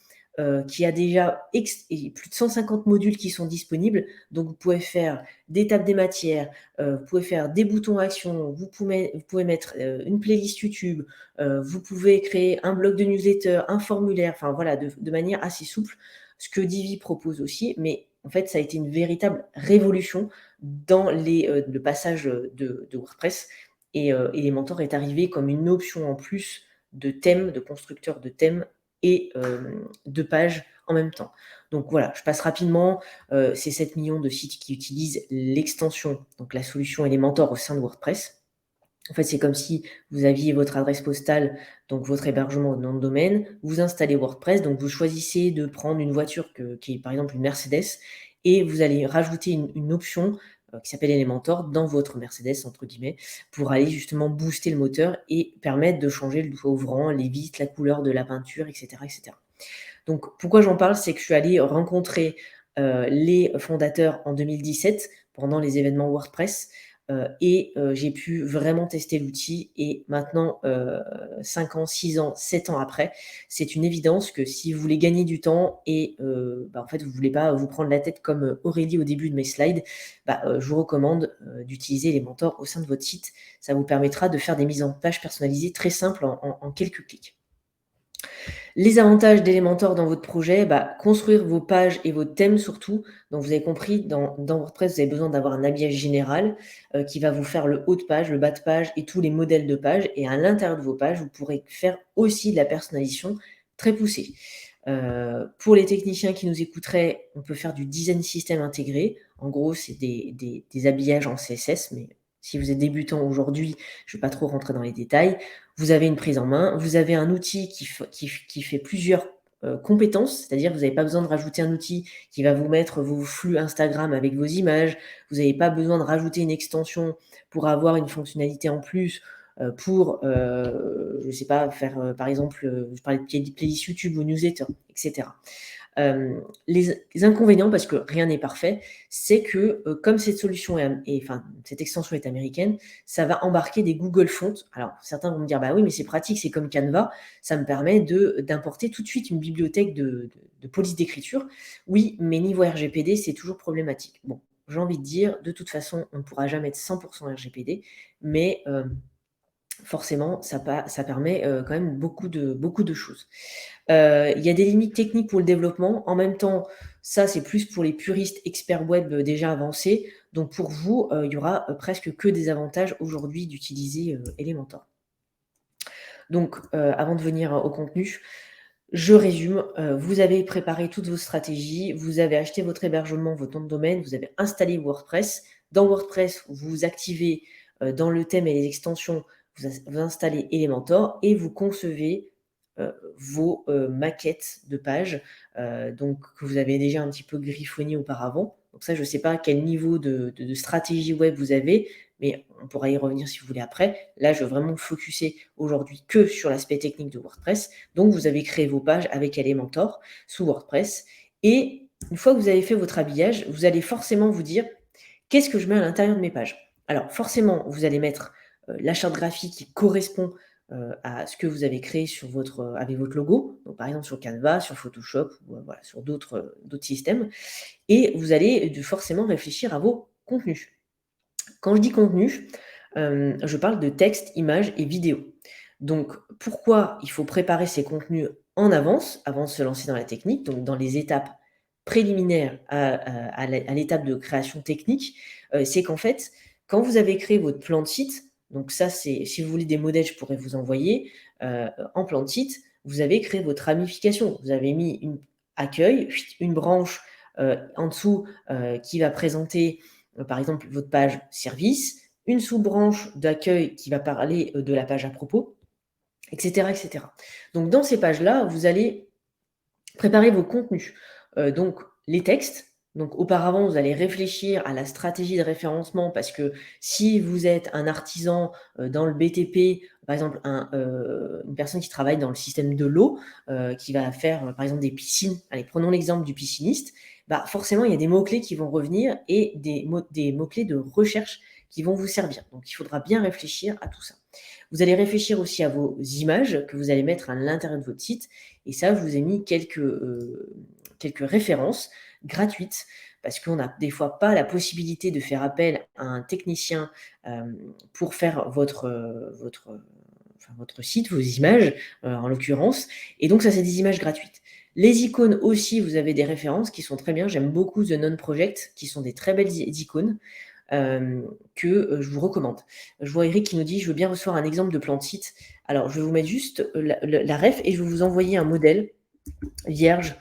qui a déjà plus de 150 modules qui sont disponibles. Donc, vous pouvez faire des tables des matières, vous pouvez faire des boutons actions, vous pouvez mettre une playlist YouTube, vous pouvez créer un blog de newsletter, un formulaire, enfin voilà, de manière assez souple. Ce que Divi propose aussi, mais en fait, ça a été une véritable révolution dans le passage de WordPress. Et Elementor est arrivé comme une option en plus de thèmes, de constructeurs de thèmes et de pages en même temps. Donc voilà, je passe rapidement. C'est 7 millions de sites qui utilisent l'extension, donc la solution Elementor au sein de WordPress. En fait, c'est comme si vous aviez votre adresse postale, donc votre hébergement au nom de domaine, vous installez WordPress, donc vous choisissez de prendre une voiture qui est par exemple une Mercedes, et vous allez rajouter une option qui s'appelle Elementor dans votre Mercedes, entre guillemets, pour aller justement booster le moteur et permettre de changer le toit ouvrant, les vitres, la couleur de la peinture, etc. etc. Donc pourquoi j'en parle, c'est que je suis allée rencontrer les fondateurs en 2017 pendant les événements WordPress. Et j'ai pu vraiment tester l'outil et maintenant, 5 ans, 6 ans, 7 ans après, c'est une évidence que si vous voulez gagner du temps et en fait, vous ne voulez pas vous prendre la tête comme Aurélie au début de mes slides, je vous recommande d'utiliser Elementor au sein de votre site. Ça vous permettra de faire des mises en page personnalisées très simples en quelques clics. Les avantages d'Elementor dans votre projet, construire vos pages et vos thèmes surtout. Donc, vous avez compris, dans WordPress, vous avez besoin d'avoir un habillage général qui va vous faire le haut de page, le bas de page et tous les modèles de page. Et à l'intérieur de vos pages, vous pourrez faire aussi de la personnalisation très poussée. Pour les techniciens qui nous écouteraient, on peut faire du design system intégré. En gros, c'est des habillages en CSS, mais si vous êtes débutant aujourd'hui, je ne vais pas trop rentrer dans les détails. Vous avez une prise en main, vous avez un outil qui fait plusieurs compétences, c'est-à-dire que vous n'avez pas besoin de rajouter un outil qui va vous mettre vos flux Instagram avec vos images, vous n'avez pas besoin de rajouter une extension pour avoir une fonctionnalité en plus pour, je ne sais pas, faire par exemple, je parlais de playlist YouTube ou newsletter, etc. Les inconvénients, parce que rien n'est parfait, c'est que comme cette solution cette extension est américaine, ça va embarquer des Google Fonts. Alors certains vont me dire, oui, mais c'est pratique, c'est comme Canva, ça me permet d'importer tout de suite une bibliothèque de police d'écriture. Oui, mais niveau RGPD, c'est toujours problématique. Bon, j'ai envie de dire, de toute façon, on ne pourra jamais être 100% RGPD, mais forcément, ça permet quand même beaucoup de choses. Il y a des limites techniques pour le développement. En même temps, ça, c'est plus pour les puristes experts web déjà avancés. Donc, pour vous, il y aura presque que des avantages aujourd'hui d'utiliser Elementor. Donc, avant de venir au contenu, je résume. Vous avez préparé toutes vos stratégies. Vous avez acheté votre hébergement, votre nom de domaine. Vous avez installé WordPress. Dans WordPress, vous activez dans le thème et les extensions, vous installez Elementor et vous concevez vos maquettes de pages donc que vous avez déjà un petit peu griffonné auparavant. Donc ça, je ne sais pas quel niveau de stratégie web vous avez, mais on pourra y revenir si vous voulez après. Là, je veux vraiment me focuser aujourd'hui que sur l'aspect technique de WordPress. Donc, vous avez créé vos pages avec Elementor sous WordPress. Et une fois que vous avez fait votre habillage, vous allez forcément vous dire qu'est-ce que je mets à l'intérieur de mes pages. Alors, forcément, vous allez mettre la charte graphique qui correspond à ce que vous avez créé avec votre logo, donc par exemple sur Canva, sur Photoshop, ou voilà, sur d'autres systèmes. Et vous allez forcément réfléchir à vos contenus. Quand je dis contenu, je parle de texte, images et vidéos. Donc, pourquoi il faut préparer ces contenus en avance, avant de se lancer dans la technique, donc dans les étapes préliminaires à l'étape de création technique, c'est qu'en fait, quand vous avez créé votre plan de site, donc ça, c'est si vous voulez des modèles, je pourrais vous envoyer, en plan de site, vous avez créé votre ramification. Vous avez mis une accueil, une branche en dessous qui va présenter par exemple votre page service, une sous-branche d'accueil qui va parler de la page à propos, etc., etc. Donc dans ces pages-là, vous allez préparer vos contenus. Donc les textes. Donc auparavant, vous allez réfléchir à la stratégie de référencement parce que si vous êtes un artisan dans le BTP, par exemple une personne qui travaille dans le système de l'eau, qui va faire par exemple des piscines, allez, prenons l'exemple du pisciniste, forcément il y a des mots-clés qui vont revenir et des mots-clés de recherche qui vont vous servir. Donc il faudra bien réfléchir à tout ça. Vous allez réfléchir aussi à vos images que vous allez mettre à l'intérieur de votre site. Et ça, je vous ai mis quelques références gratuites parce qu'on n'a des fois pas la possibilité de faire appel à un technicien pour faire votre site, vos images en l'occurrence. Et donc ça, c'est des images gratuites. Les icônes aussi, vous avez des références qui sont très bien. J'aime beaucoup The Non Project, qui sont des très belles icônes que je vous recommande. Je vois Eric qui nous dit « Je veux bien recevoir un exemple de plan de site ». Alors, je vais vous mettre juste la ref et je vais vous envoyer un modèle vierge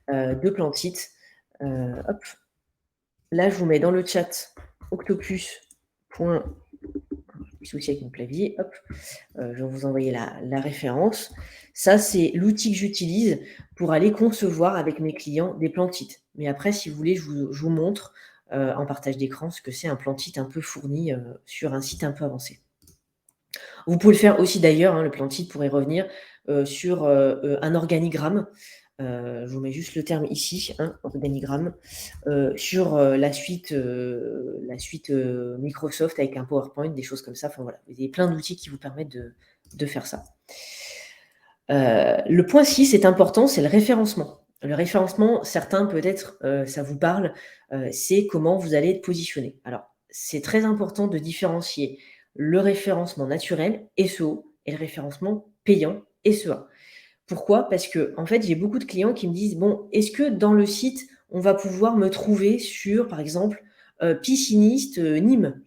de plan de site. Hop. Là, je vous mets dans le chat octopus. Souci avec mon clavier. Hop. Je vais vous envoyer la référence. Ça, c'est l'outil que j'utilise pour aller concevoir avec mes clients des plans de site. Mais après, si vous voulez, je vous montre en partage d'écran ce que c'est un plan de site un peu fourni sur un site un peu avancé. Vous pouvez le faire aussi d'ailleurs, hein, le plan de site pourrait revenir sur un organigramme. Je vous mets juste le terme ici, hein, organigramme, sur la suite Microsoft avec un PowerPoint, des choses comme ça. Enfin voilà, il y a plein d'outils qui vous permettent de faire ça. Le point 6 est important, c'est le référencement. Le référencement, certains peut-être, ça vous parle, c'est comment vous allez être positionné. Alors, c'est très important de différencier le référencement naturel, SEO, et le référencement payant, SEA. Pourquoi? Parce que en fait, j'ai beaucoup de clients qui me disent « Bon, est-ce que dans le site, on va pouvoir me trouver sur, par exemple, pisciniste Nîmes ?»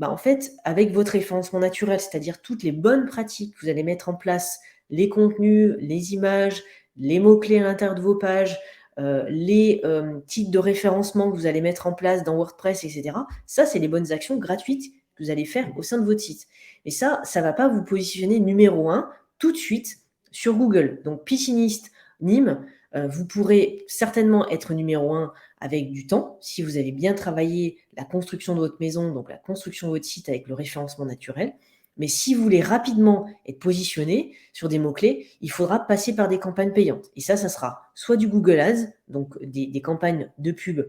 En fait, avec votre référencement naturel, c'est-à-dire toutes les bonnes pratiques que vous allez mettre en place, les contenus, les images, les mots-clés à l'intérieur de vos pages, les titres de référencement que vous allez mettre en place dans WordPress, etc. Ça, c'est les bonnes actions gratuites que vous allez faire au sein de votre site. Et ça ne va pas vous positionner numéro 1 tout de suite sur Google. Donc, pisciniste Nîmes, vous pourrez certainement être numéro 1 avec du temps, si vous avez bien travaillé la construction de votre maison, donc la construction de votre site avec le référencement naturel. Mais si vous voulez rapidement être positionné sur des mots-clés, il faudra passer par des campagnes payantes. Et ça sera soit du Google Ads, donc des campagnes de pub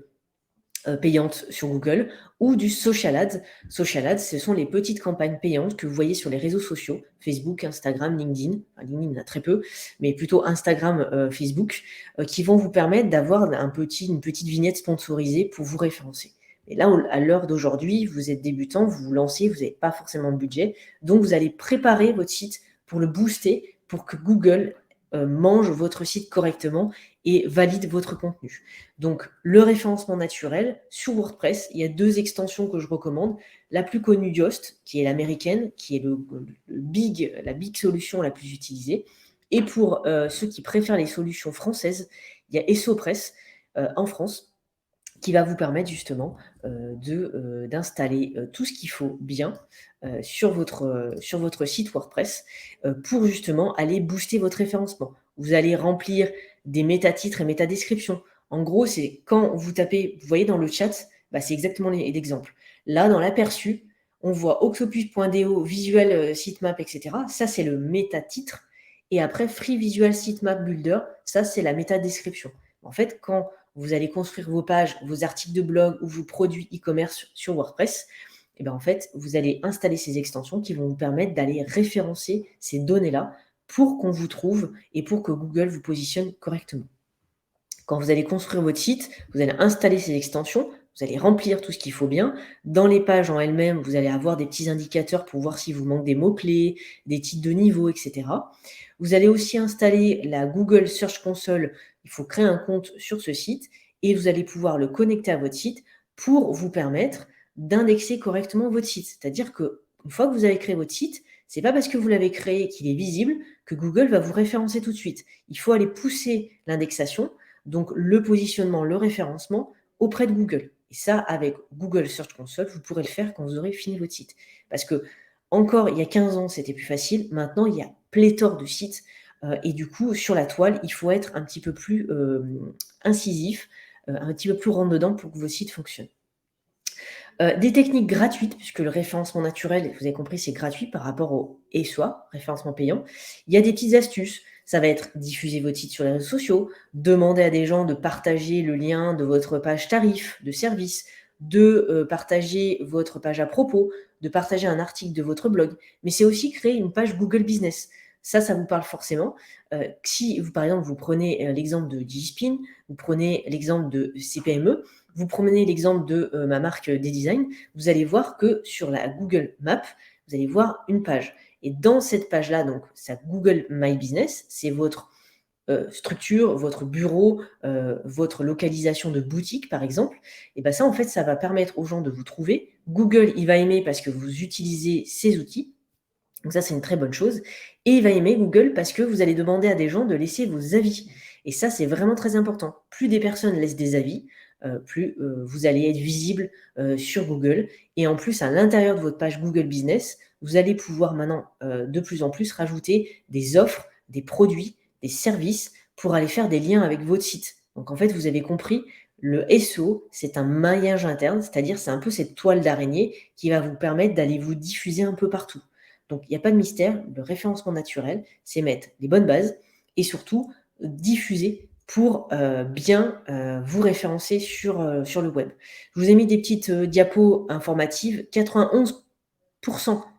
payantes sur Google, ou du Social Ads. Social Ads, ce sont les petites campagnes payantes que vous voyez sur les réseaux sociaux, Facebook, Instagram, LinkedIn. Enfin, LinkedIn, il y en a très peu, mais plutôt Instagram, Facebook, qui vont vous permettre d'avoir une petite vignette sponsorisée pour vous référencer. Et là, à l'heure d'aujourd'hui, vous êtes débutant, vous vous lancez, vous n'avez pas forcément de budget, donc vous allez préparer votre site pour le booster, pour que Google mange votre site correctement et valide votre contenu. Donc, le référencement naturel sur WordPress, il y a 2 extensions que je recommande. La plus connue, Yoast, qui est l'américaine, qui est la big solution la plus utilisée. Et pour ceux qui préfèrent les solutions françaises, il y a EssoPress en France, qui va vous permettre justement d'installer tout ce qu'il faut bien sur votre site WordPress pour justement aller booster votre référencement. Vous allez remplir des métatitres et métadescriptions. En gros, c'est quand vous tapez, vous voyez dans le chat, c'est exactement l'exemple. Là, dans l'aperçu, on voit octopus.do, visual sitemap, etc. Ça, c'est le métatitre. Et après, Free Visual Sitemap Builder, ça, c'est la métadescription. En fait, quand vous allez construire vos pages, vos articles de blog ou vos produits e-commerce sur WordPress, et ben en fait, vous allez installer ces extensions qui vont vous permettre d'aller référencer ces données-là pour qu'on vous trouve et pour que Google vous positionne correctement. Quand vous allez construire votre site, vous allez installer ces extensions, vous allez remplir tout ce qu'il faut bien. Dans les pages en elles-mêmes, vous allez avoir des petits indicateurs pour voir s'il vous manque des mots-clés, des titres de niveau, etc. Vous allez aussi installer la Google Search Console. Il faut créer un compte sur ce site et vous allez pouvoir le connecter à votre site pour vous permettre d'indexer correctement votre site. C'est-à-dire qu'une fois que vous avez créé votre site, c'est pas parce que vous l'avez créé qu'il est visible que Google va vous référencer tout de suite. Il faut aller pousser l'indexation, donc le positionnement, le référencement auprès de Google. Et ça, avec Google Search Console, vous pourrez le faire quand vous aurez fini votre site. Parce que encore il y a 15 ans, c'était plus facile. Maintenant, il y a pléthore de sites. Et du coup, sur la toile, il faut être un petit peu plus incisif, un petit peu plus rentre-dedans pour que vos sites fonctionnent. Des techniques gratuites, puisque le référencement naturel, vous avez compris, c'est gratuit par rapport au SEA, référencement payant. Il y a des petites astuces. Ça va être diffuser votre site sur les réseaux sociaux, demander à des gens de partager le lien de votre page tarif, de service, de partager votre page à propos, de partager un article de votre blog. Mais c'est aussi créer une page Google Business. Ça vous parle forcément. Si, vous, par exemple, vous prenez l'exemple de DigiSpin, vous prenez l'exemple de CPME, vous prenez l'exemple de ma marque des designs, vous allez voir que sur la Google Map, vous allez voir une page. Et dans cette page-là, donc, ça Google My Business, c'est votre structure, votre bureau, votre localisation de boutique, par exemple. Et bien ça, en fait, ça va permettre aux gens de vous trouver. Google, il va aimer parce que vous utilisez ces outils. Donc ça, c'est une très bonne chose. Et il va aimer Google parce que vous allez demander à des gens de laisser vos avis. Et ça, c'est vraiment très important. Plus des personnes laissent des avis, plus vous allez être visible sur Google. Et en plus, à l'intérieur de votre page Google Business, vous allez pouvoir maintenant de plus en plus rajouter des offres, des produits, des services pour aller faire des liens avec votre site. Donc en fait, vous avez compris, le SEO, c'est un maillage interne, c'est-à-dire c'est un peu cette toile d'araignée qui va vous permettre d'aller vous diffuser un peu partout. Donc il n'y a pas de mystère, le référencement naturel, c'est mettre les bonnes bases et surtout diffuser pour bien vous référencer sur le web. Je vous ai mis des petites diapos informatives. 91%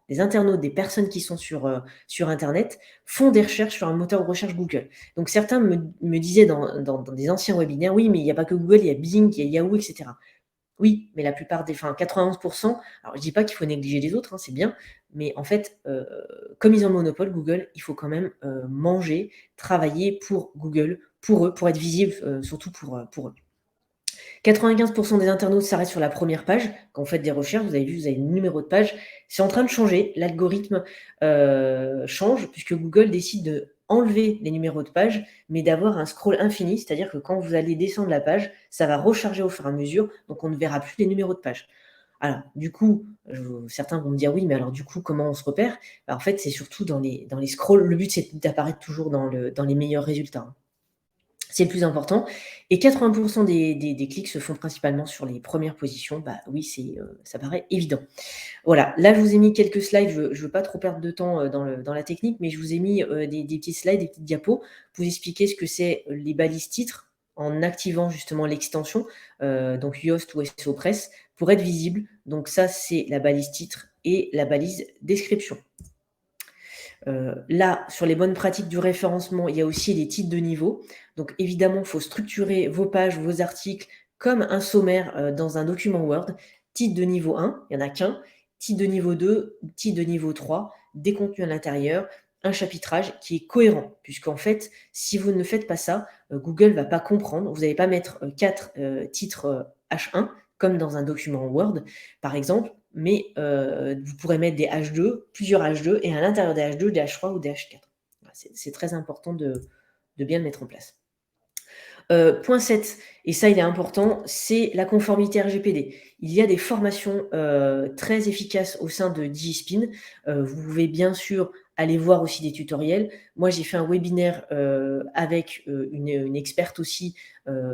des internautes, des personnes qui sont sur Internet, font des recherches sur un moteur de recherche Google. Donc certains me disaient dans des anciens webinaires, oui, mais il n'y a pas que Google, il y a Bing, il y a Yahoo, etc. Oui, mais la plupart des, 91%, alors je dis pas qu'il faut négliger les autres, hein, c'est bien, mais en fait, comme ils ont le monopole, Google, il faut quand même manger, travailler pour Google, pour eux, pour être visible, surtout pour eux. 95% des internautes s'arrêtent sur la première page. Quand vous faites des recherches, vous avez vu, vous avez le numéro de page. C'est en train de changer. L'algorithme change puisque Google décide de enlever les numéros de page, mais d'avoir un scroll infini, c'est-à-dire que quand vous allez descendre la page, ça va recharger au fur et à mesure, donc on ne verra plus les numéros de page. Alors, du coup, certains vont me dire oui, mais alors du coup, comment on se repère? En fait, c'est surtout dans les scrolls. Le but, c'est d'apparaître toujours dans les meilleurs résultats. C'est le plus important. Et 80% des clics se font principalement sur les premières positions. Bah oui, ça paraît évident. Voilà, là, je vous ai mis quelques slides. Je ne veux pas trop perdre de temps dans la technique, mais je vous ai mis des petits slides, des petites diapos pour vous expliquer ce que c'est les balises titres en activant justement l'extension, donc Yoast ou SEO Press, pour être visible. Donc ça, c'est la balise titre et la balise description. Là, sur les bonnes pratiques du référencement, il y a aussi les titres de niveau. Donc évidemment, il faut structurer vos pages, vos articles comme un sommaire dans un document Word. Titre de niveau 1, il n'y en a qu'un. Titre de niveau 2, titre de niveau 3, des contenus à l'intérieur, un chapitrage qui est cohérent. Puisqu'en fait, si vous ne faites pas ça, Google ne va pas comprendre. Vous n'allez pas mettre 4 titres H1 comme dans un document Word, par exemple, mais vous pourrez mettre des H2, plusieurs H2, et à l'intérieur des H2, des H3 ou des H4. C'est très important de bien le mettre en place. Point 7, et ça il est important, c'est la conformité RGPD. Il y a des formations très efficaces au sein de DigiSpin. Vous pouvez bien sûr aller voir aussi des tutoriels. Moi, j'ai fait un webinaire avec une experte aussi,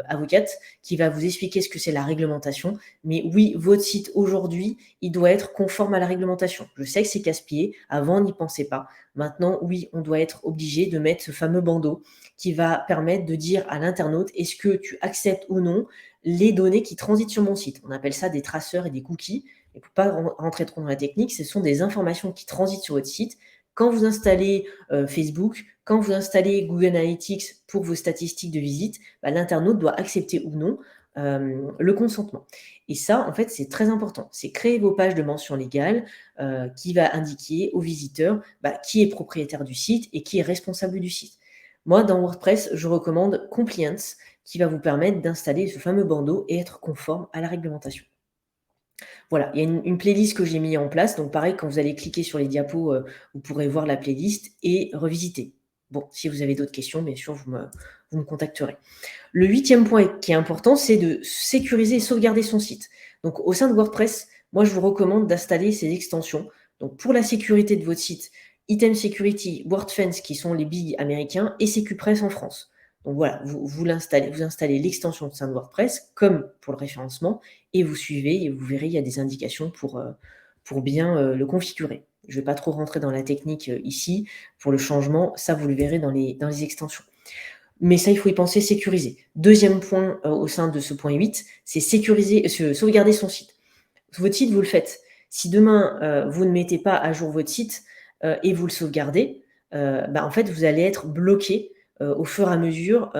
avocate, qui va vous expliquer ce que c'est la réglementation. Mais oui, votre site aujourd'hui, il doit être conforme à la réglementation. Je sais que c'est casse-pied. Avant, on n'y pensait pas. Maintenant, oui, on doit être obligé de mettre ce fameux bandeau qui va permettre de dire à l'internaute est-ce que tu acceptes ou non les données qui transitent sur mon site. On appelle ça des traceurs et des cookies. Et pour pas rentrer trop dans la technique, ce sont des informations qui transitent sur votre site. Quand vous installez Facebook, quand vous installez Google Analytics pour vos statistiques de visite, l'internaute doit accepter ou non le consentement. Et ça, en fait, c'est très important. C'est créer vos pages de mention légale qui va indiquer aux visiteurs qui est propriétaire du site et qui est responsable du site. Moi, dans WordPress, je recommande Compliance qui va vous permettre d'installer ce fameux bandeau et être conforme à la réglementation. Voilà, il y a une playlist que j'ai mis en place. Donc pareil, quand vous allez cliquer sur les diapos, vous pourrez voir la playlist et revisiter. Bon, si vous avez d'autres questions, bien sûr, vous me contacterez. Le 8e point qui est important, c'est de sécuriser et sauvegarder son site. Donc au sein de WordPress, moi je vous recommande d'installer ces extensions. Donc pour la sécurité de votre site, Item Security, WordFence qui sont les bigs américains et SecuPress en France. Donc voilà, vous installez l'extension au sein de WordPress comme pour le référencement et vous suivez et vous verrez, il y a des indications pour bien le configurer. Je ne vais pas trop rentrer dans la technique ici. Pour le changement, ça vous le verrez dans les extensions. Mais ça, il faut y penser, sécuriser. Deuxième point au sein de ce point 8, c'est sauvegarder son site. Votre site, vous le faites. Si demain, vous ne mettez pas à jour votre site et vous le sauvegardez, en fait, vous allez être bloqué au fur et à mesure.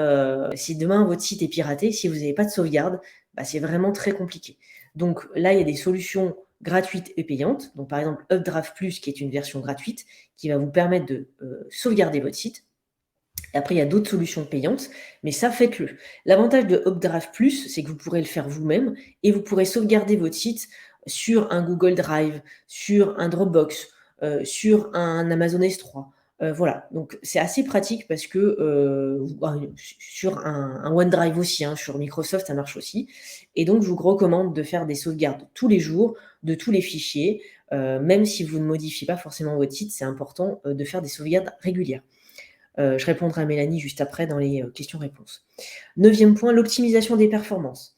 Si demain, votre site est piraté, si vous n'avez pas de sauvegarde, c'est vraiment très compliqué. Donc là, il y a des solutions gratuites et payantes. Donc par exemple, Updraft Plus, qui est une version gratuite, qui va vous permettre de sauvegarder votre site. Et après, il y a d'autres solutions payantes, mais ça, faites-le. L'avantage de Updraft Plus, c'est que vous pourrez le faire vous-même et vous pourrez sauvegarder votre site sur un Google Drive, sur un Dropbox, sur un Amazon S3. Voilà, donc c'est assez pratique parce que sur un OneDrive aussi, sur Microsoft, ça marche aussi. Et donc, je vous recommande de faire des sauvegardes tous les jours de tous les fichiers, même si vous ne modifiez pas forcément votre site, c'est important de faire des sauvegardes régulières. Je répondrai à Mélanie juste après dans les questions-réponses. 9e point, l'optimisation des performances.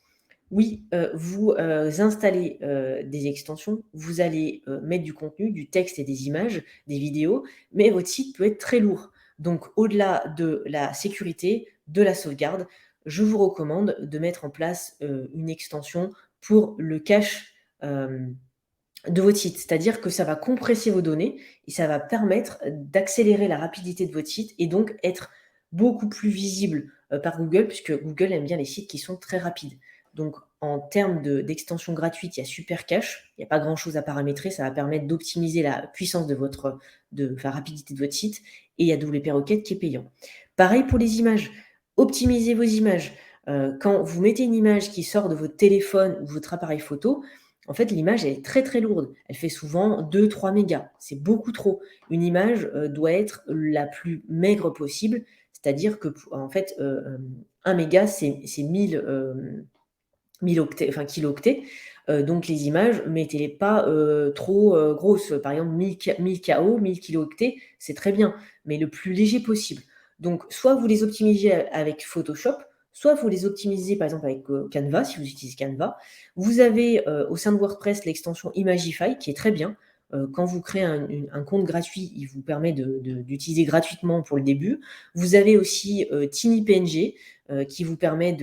Oui, vous installez des extensions, vous allez mettre du contenu, du texte et des images, des vidéos, mais votre site peut être très lourd. Donc, au-delà de la sécurité, de la sauvegarde, je vous recommande de mettre en place une extension pour le cache de votre site. C'est-à-dire que ça va compresser vos données et ça va permettre d'accélérer la rapidité de votre site et donc être beaucoup plus visible par Google, puisque Google aime bien les sites qui sont très rapides. Donc, en termes d'extension gratuite, il y a Super Cache. Il n'y a pas grand-chose à paramétrer. Ça va permettre d'optimiser la puissance de la rapidité de votre site. Et il y a WP Rocket qui est payant. Pareil pour les images. Optimisez vos images. Quand vous mettez une image qui sort de votre téléphone ou votre appareil photo, en fait, l'image, elle est très, très lourde. Elle fait souvent 2-3 mégas. C'est beaucoup trop. Une image doit être la plus maigre possible. C'est-à-dire que, en fait, 1 méga, c'est 1000 octets, enfin kilo-octets. Donc, les images, mettez-les pas trop grosses. Par exemple, 1000 KO, 1000 kilo-octets, c'est très bien, mais le plus léger possible. Donc, soit vous les optimisez avec Photoshop, soit vous les optimisez par exemple avec Canva, si vous utilisez Canva. Vous avez au sein de WordPress l'extension Imagify qui est très bien. Quand vous créez un compte gratuit, il vous permet d'utiliser gratuitement pour le début. Vous avez aussi TinyPNG qui vous permet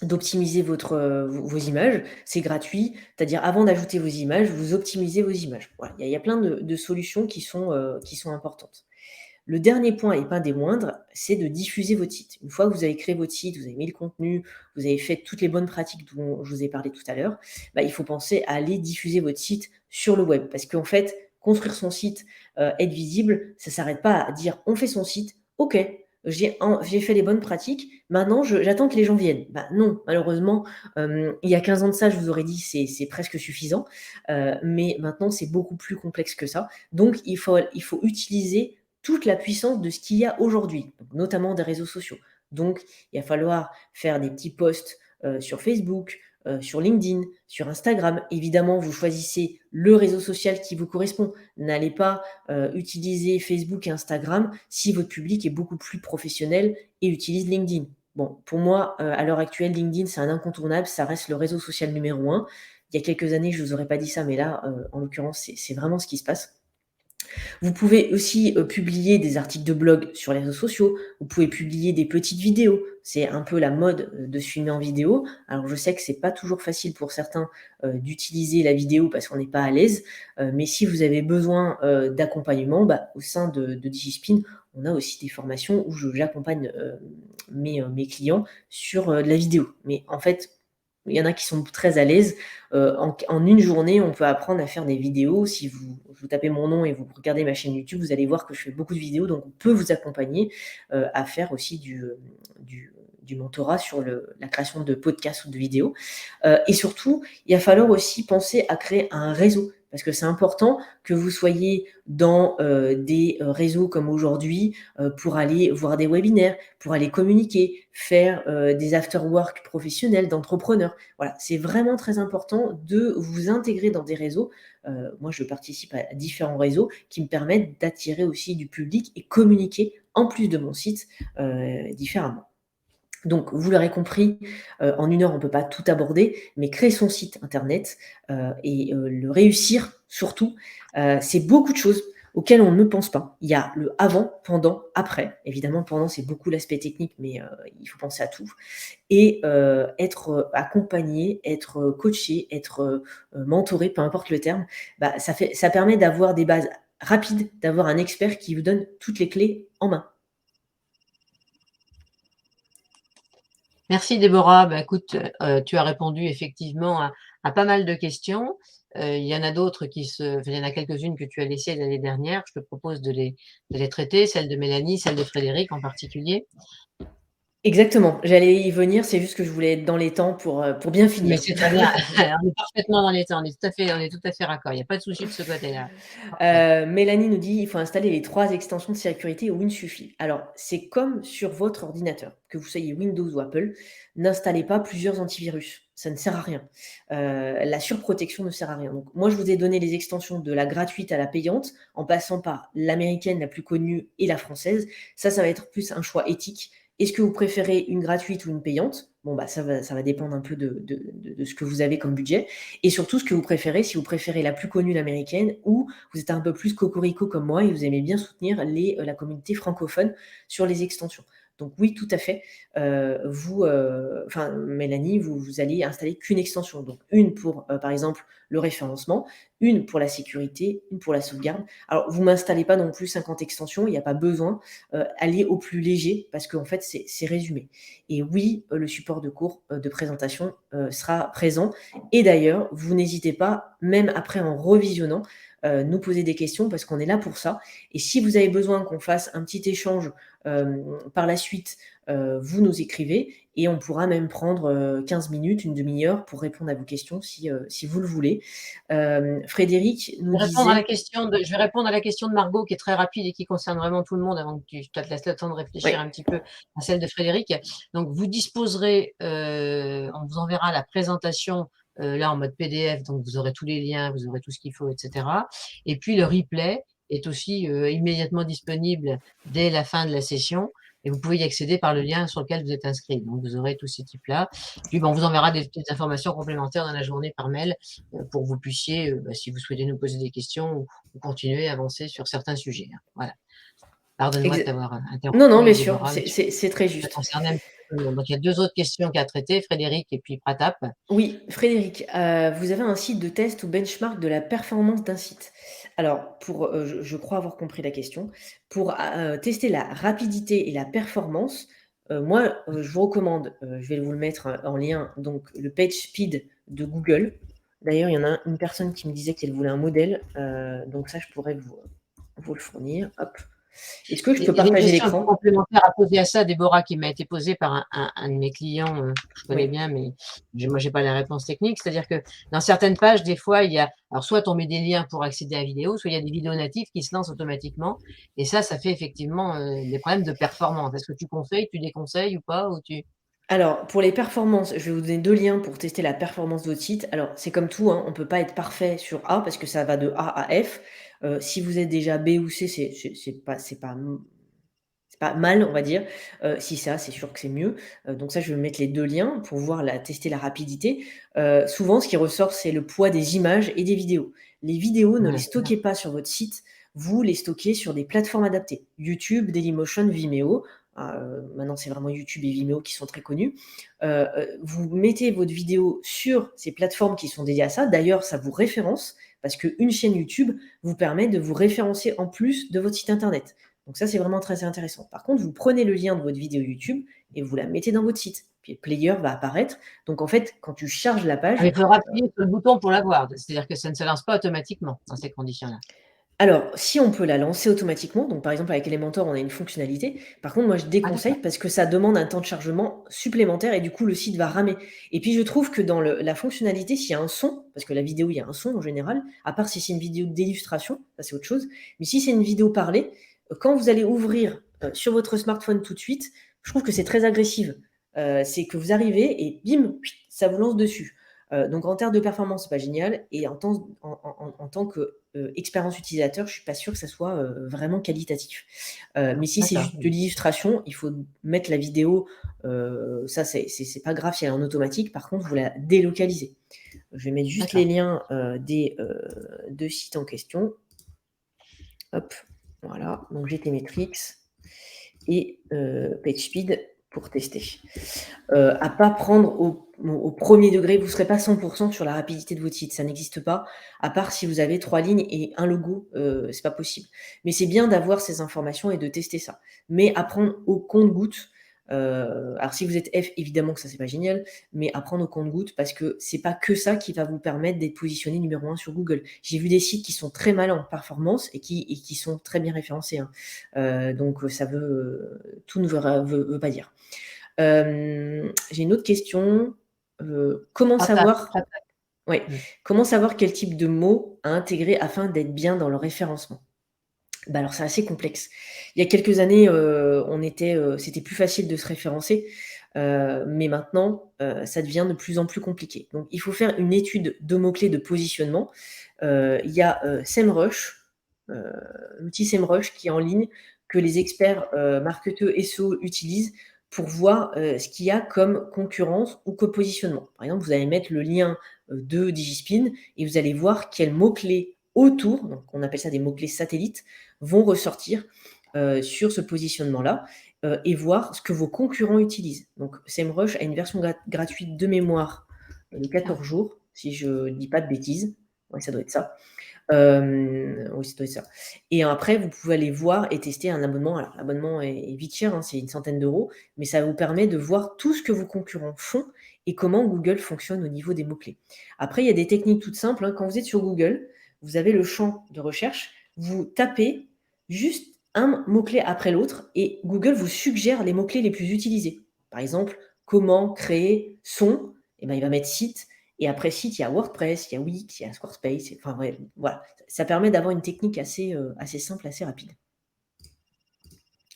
d'optimiser vos images. C'est gratuit, c'est-à-dire avant d'ajouter vos images, vous optimisez vos images. Voilà. Il y a plein de solutions qui sont importantes. Le dernier point, et pas des moindres, c'est de diffuser votre site. Une fois que vous avez créé votre site, vous avez mis le contenu, vous avez fait toutes les bonnes pratiques dont je vous ai parlé tout à l'heure, il faut penser à aller diffuser votre site sur le web. Parce qu'en fait, construire son site, être visible, ça ne s'arrête pas à dire on fait son site, ok, j'ai fait les bonnes pratiques, maintenant j'attends que les gens viennent. Non, malheureusement, il y a 15 ans de ça, je vous aurais dit c'est presque suffisant, mais maintenant c'est beaucoup plus complexe que ça. Donc il faut utiliser toute la puissance de ce qu'il y a aujourd'hui, notamment des réseaux sociaux. Donc, il va falloir faire des petits posts sur Facebook, sur LinkedIn, sur Instagram. Évidemment, vous choisissez le réseau social qui vous correspond. N'allez pas utiliser Facebook et Instagram si votre public est beaucoup plus professionnel et utilise LinkedIn. Bon, pour moi, à l'heure actuelle, LinkedIn, c'est un incontournable. Ça reste le réseau social numéro 1. Il y a quelques années, je ne vous aurais pas dit ça, mais là, en l'occurrence, c'est vraiment ce qui se passe. Vous pouvez aussi publier des articles de blog sur les réseaux sociaux. Vous pouvez publier des petites vidéos. C'est un peu la mode de se filmer en vidéo. Alors, je sais que c'est pas toujours facile pour certains d'utiliser la vidéo parce qu'on n'est pas à l'aise. Mais si vous avez besoin d'accompagnement, au sein de DigiSpin, on a aussi des formations où j'accompagne mes clients sur de la vidéo. Mais en fait, il y en a qui sont très à l'aise. En une journée, on peut apprendre à faire des vidéos. Si vous tapez mon nom et vous regardez ma chaîne YouTube, vous allez voir que je fais beaucoup de vidéos. Donc, on peut vous accompagner à faire aussi du mentorat sur la création de podcasts ou de vidéos. Et surtout, il va falloir aussi penser à créer un réseau. Parce que c'est important que vous soyez dans des réseaux comme aujourd'hui pour aller voir des webinaires, pour aller communiquer, faire des after-work professionnels d'entrepreneurs. Voilà, c'est vraiment très important de vous intégrer dans des réseaux. Moi, je participe à différents réseaux qui me permettent d'attirer aussi du public et communiquer en plus de mon site différemment. Donc, vous l'aurez compris, en 1 heure, on ne peut pas tout aborder, mais créer son site internet et le réussir surtout, c'est beaucoup de choses auxquelles on ne pense pas. Il y a le avant, pendant, après. Évidemment, pendant, c'est beaucoup l'aspect technique, mais il faut penser à tout. Et être accompagné, être coaché, être mentoré, peu importe le terme, ça permet d'avoir des bases rapides, d'avoir un expert qui vous donne toutes les clés en main. Merci Déborah. Écoute, tu as répondu effectivement à pas mal de questions. Il y en a d'autres il y en a quelques-unes que tu as laissées l'année dernière. Je te propose de les traiter, celle de Mélanie, celle de Frédéric en particulier. Exactement, j'allais y venir, c'est juste que je voulais être dans les temps pour bien Mais finir. c'est très bien, on est parfaitement dans les temps, on est tout à fait raccord, il y a pas de souci de ce côté-là. Mélanie nous dit: «Il faut installer les 3 extensions de sécurité ou une suffit». Alors, c'est comme sur votre ordinateur, que vous soyez Windows ou Apple, n'installez pas plusieurs antivirus, ça ne sert à rien. La surprotection ne sert à rien. Donc moi, je vous ai donné les extensions de la gratuite à la payante, en passant par l'américaine la plus connue et la française. Ça va être plus un choix éthique. Est-ce que vous préférez une gratuite ou une payante? Bon, ça va dépendre un peu de ce que vous avez comme budget et surtout ce que vous préférez, si vous préférez la plus connue, l'américaine, ou vous êtes un peu plus cocorico comme moi et vous aimez bien soutenir la communauté francophone sur les extensions. Donc oui, tout à fait. Mélanie, vous allez installer qu'une extension. Donc une pour, par exemple, le référencement, une pour la sécurité, une pour la sauvegarde. Alors, vous m'installez pas non plus 50 extensions, il n'y a pas besoin. Allez au plus léger parce qu'en fait, c'est résumé. Et oui, le support de cours, de présentation sera présent. Et d'ailleurs, vous n'hésitez pas, même après en revisionnant, nous poser des questions parce qu'on est là pour ça. Et si vous avez besoin qu'on fasse un petit échange par la suite, vous nous écrivez et on pourra même prendre 15 minutes, une demi-heure pour répondre à vos questions si vous le voulez. Frédéric nous disait… Je vais répondre à la question de Margot qui est très rapide et qui concerne vraiment tout le monde avant que je te laisse le temps de réfléchir un petit peu à celle de Frédéric. Donc, vous disposerez, on vous enverra la présentation là en mode PDF, donc vous aurez tous les liens, vous aurez tout ce qu'il faut, etc. Et puis le replay est aussi immédiatement disponible dès la fin de la session et vous pouvez y accéder par le lien sur lequel vous êtes inscrit. Donc vous aurez tous ces types-là. Puis on vous enverra des petites informations complémentaires dans la journée par mail pour que vous puissiez, si vous souhaitez nous poser des questions ou continuer à avancer sur certains sujets. Voilà. Pardonne-moi de t'avoir interrompu. Non, bien sûr, c'est très juste. Ça concerne un petit peu tout le monde. Donc il y a 2 autres questions qu'à traiter, Frédéric et puis Pratap. Oui, Frédéric, vous avez un site de test ou benchmark de la performance d'un site. Alors, je crois avoir compris la question. Pour tester la rapidité et la performance, moi, je vous recommande, je vais vous le mettre en lien, donc le PageSpeed de Google. D'ailleurs, il y en a une personne qui me disait qu'elle voulait un modèle, donc ça, je pourrais vous le fournir. Hop. Est-ce que je peux partager l'écran ? Une question complémentaire à poser à ça, Déborah, qui m'a été posée par un de mes clients que je connais bien, mais moi, j'ai pas la réponse technique. C'est-à-dire que dans certaines pages, des fois, il y a, alors soit on met des liens pour accéder à la vidéo, soit il y a des vidéos natives qui se lancent automatiquement. Et ça fait effectivement des problèmes de performance. Est-ce que tu conseilles, tu déconseilles ou pas, Alors, pour les performances, je vais vous donner 2 liens pour tester la performance de votre site. Alors, c'est comme tout, on ne peut pas être parfait sur A parce que ça va de A à F. Si vous êtes déjà B ou C, c'est pas mal, on va dire. Si c'est A, c'est sûr que c'est mieux. Donc ça, je vais mettre les 2 liens pour tester la rapidité. Souvent, ce qui ressort, c'est le poids des images et des vidéos. Les vidéos, ne les stockez pas sur votre site. vous les stockez sur des plateformes adaptées. YouTube, Dailymotion, Vimeo. Maintenant, c'est vraiment YouTube et Vimeo qui sont très connus. Vous mettez votre vidéo sur ces plateformes qui sont dédiées à ça. D'ailleurs, ça vous référence parce qu'une chaîne YouTube vous permet de vous référencer en plus de votre site internet. Donc ça, c'est vraiment très intéressant. Par contre, vous prenez le lien de votre vidéo YouTube et vous la mettez dans votre site. Puis le player va apparaître. Donc en fait, quand tu charges la page… Mais il faudra appuyer sur le bouton pour la voir. C'est-à-dire que ça ne se lance pas automatiquement dans ces conditions-là. Alors, si on peut la lancer automatiquement, donc par exemple avec Elementor, on a une fonctionnalité. Par contre, moi, je déconseille parce que ça demande un temps de chargement supplémentaire et du coup, le site va ramer. Et puis, je trouve que dans la fonctionnalité, s'il y a un son, parce que la vidéo, il y a un son en général, à part si c'est une vidéo d'illustration, ça c'est autre chose. Mais si c'est une vidéo parlée, quand vous allez ouvrir sur votre smartphone tout de suite, je trouve que c'est très agressif. C'est que vous arrivez et bim, ça vous lance dessus. Donc en termes de performance, c'est pas génial. Et en tant que expérience utilisateur, je suis pas sûre que ça soit vraiment qualitatif. Mais si c'est juste de l'illustration, il faut mettre la vidéo. Ça, c'est pas grave si elle est en automatique. Par contre, vous la délocalisez. Je vais mettre juste les liens des deux sites en question. Hop, voilà. Donc GTmetrix et PageSpeed pour tester. À pas prendre au premier degré, vous ne serez pas 100% sur la rapidité de votre site, ça n'existe pas, à part si vous avez 3 lignes et un logo, c'est pas possible. Mais c'est bien d'avoir ces informations et de tester ça. Mais à prendre au compte-gouttes, alors si vous êtes F, évidemment que ça c'est pas génial, mais à prendre au compte-gouttes parce que c'est pas que ça qui va vous permettre d'être positionné numéro 1 sur Google. J'ai vu des sites qui sont très mal en performance et qui sont très bien référencés, hein. Donc ça tout ne veut pas dire. J'ai une autre question. Comment savoir quel type de mots à intégrer afin d'être bien dans le référencement? Alors c'est assez complexe. Il y a quelques années, c'était plus facile de se référencer, mais maintenant, ça devient de plus en plus compliqué. Donc il faut faire une étude de mots-clés de positionnement. Il y a SEMrush, l'outil SEMrush qui est en ligne, que les experts marketeurs SEO utilisent pour voir ce qu'il y a comme concurrence ou co-positionnement. Par exemple, vous allez mettre le lien de Digispin et vous allez voir quels mots-clés autour, donc on appelle ça des mots-clés satellites, vont ressortir sur ce positionnement-là et voir ce que vos concurrents utilisent. Donc SEMrush a une version gratuite de mémoire de 14 jours, si je ne dis pas de bêtises. Oui, ça doit être ça. Oui, ça doit être ça. Et après, vous pouvez aller voir et tester un abonnement. Alors, l'abonnement est vite cher, hein, c'est une centaine d'euros, mais ça vous permet de voir tout ce que vos concurrents font et comment Google fonctionne au niveau des mots-clés. Après, il y a des techniques toutes simples, hein. Quand vous êtes sur Google, vous avez le champ de recherche, vous tapez juste un mot-clé après l'autre et Google vous suggère les mots-clés les plus utilisés. Par exemple, comment créer son, et ben, il va mettre site. Et après site, il y a WordPress, il y a Wix, il y a Squarespace. Enfin, ouais, voilà. Ça permet d'avoir une technique assez simple, assez rapide.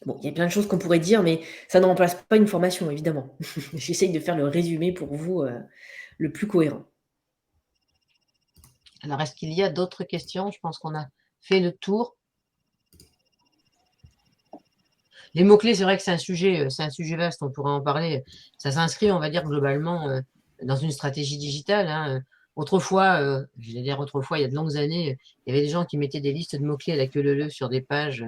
Bon, il y a plein de choses qu'on pourrait dire, mais ça ne remplace pas une formation, évidemment. J'essaye de faire le résumé pour vous le plus cohérent. Alors, est-ce qu'il y a d'autres questions? Je pense qu'on a fait le tour. Les mots-clés, c'est vrai que c'est un sujet vaste, on pourrait en parler. Ça s'inscrit, on va dire, globalement dans une stratégie digitale, hein. Autrefois, je vais dire autrefois, il y a de longues années, il y avait des gens qui mettaient des listes de mots-clés à la queue leu-leu sur des pages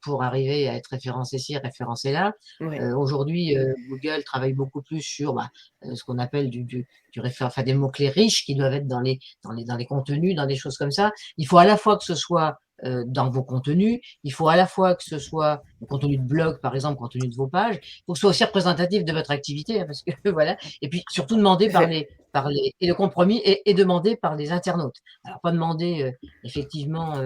pour arriver à être référencé ci, référencé là. Ouais. Aujourd'hui, Google travaille beaucoup plus sur ce qu'on appelle des mots-clés riches qui doivent être dans les contenus, dans des choses comme ça. Il faut à la fois que ce soit dans vos contenus, il faut à la fois que ce soit le contenu de blog, par exemple, contenu de vos pages, il faut que ce soit aussi représentatif de votre activité, hein, parce que voilà, et puis surtout demander et le compromis est demandé par les internautes. Alors pas demander effectivement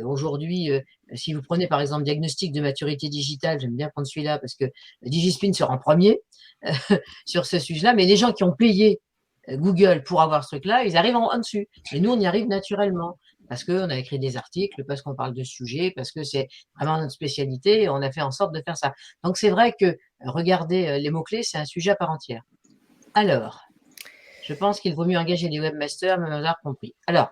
aujourd'hui, si vous prenez par exemple diagnostic de maturité digitale, j'aime bien prendre celui-là parce que Digispin sera en premier sur ce sujet-là, mais les gens qui ont payé Google pour avoir ce truc-là, ils arrivent en dessus. Et nous, on y arrive naturellement parce qu'on a écrit des articles, parce qu'on parle de ce sujet, parce que c'est vraiment notre spécialité et on a fait en sorte de faire ça. Donc, c'est vrai que regarder les mots-clés, c'est un sujet à part entière. Alors, je pense qu'il vaut mieux engager les webmasters, même hasard compris. Alors,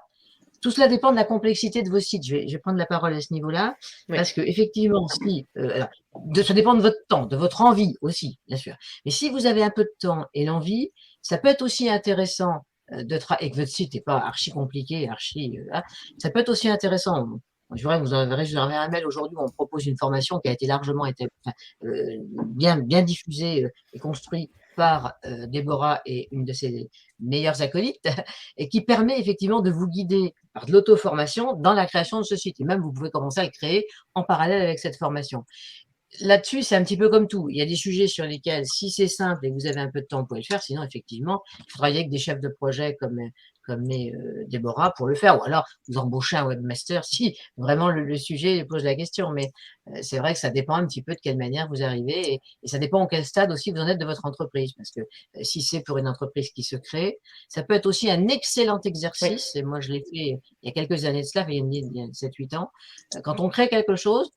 tout cela dépend de la complexité de vos sites. Je vais prendre la parole à ce niveau-là, parce que effectivement, ça dépend de votre temps, de votre envie aussi, bien sûr. Mais si vous avez un peu de temps et l'envie, ça peut être aussi intéressant et que votre site n'est pas archi compliqué, ça peut être aussi intéressant. Je vous enverrai un mail aujourd'hui où on propose une formation qui a été largement bien diffusée et construite par Déborah et une de ses meilleures acolytes, et qui permet effectivement de vous guider par de l'auto-formation dans la création de ce site. Et même, vous pouvez commencer à le créer en parallèle avec cette formation. Là-dessus, c'est un petit peu comme tout. Il y a des sujets sur lesquels, si c'est simple et que vous avez un peu de temps, vous pouvez le faire. Sinon, effectivement, il faudra y aller avec des chefs de projet comme est Déborah pour le faire. Ou alors, vous embauchez un webmaster si vraiment le sujet pose la question. Mais c'est vrai que ça dépend un petit peu de quelle manière vous arrivez et ça dépend en quel stade aussi vous en êtes de votre entreprise. Parce que si c'est pour une entreprise qui se crée, ça peut être aussi un excellent exercice. Et moi, je l'ai fait il y a quelques années de cela, il y a 7-8 ans. Quand on crée quelque chose,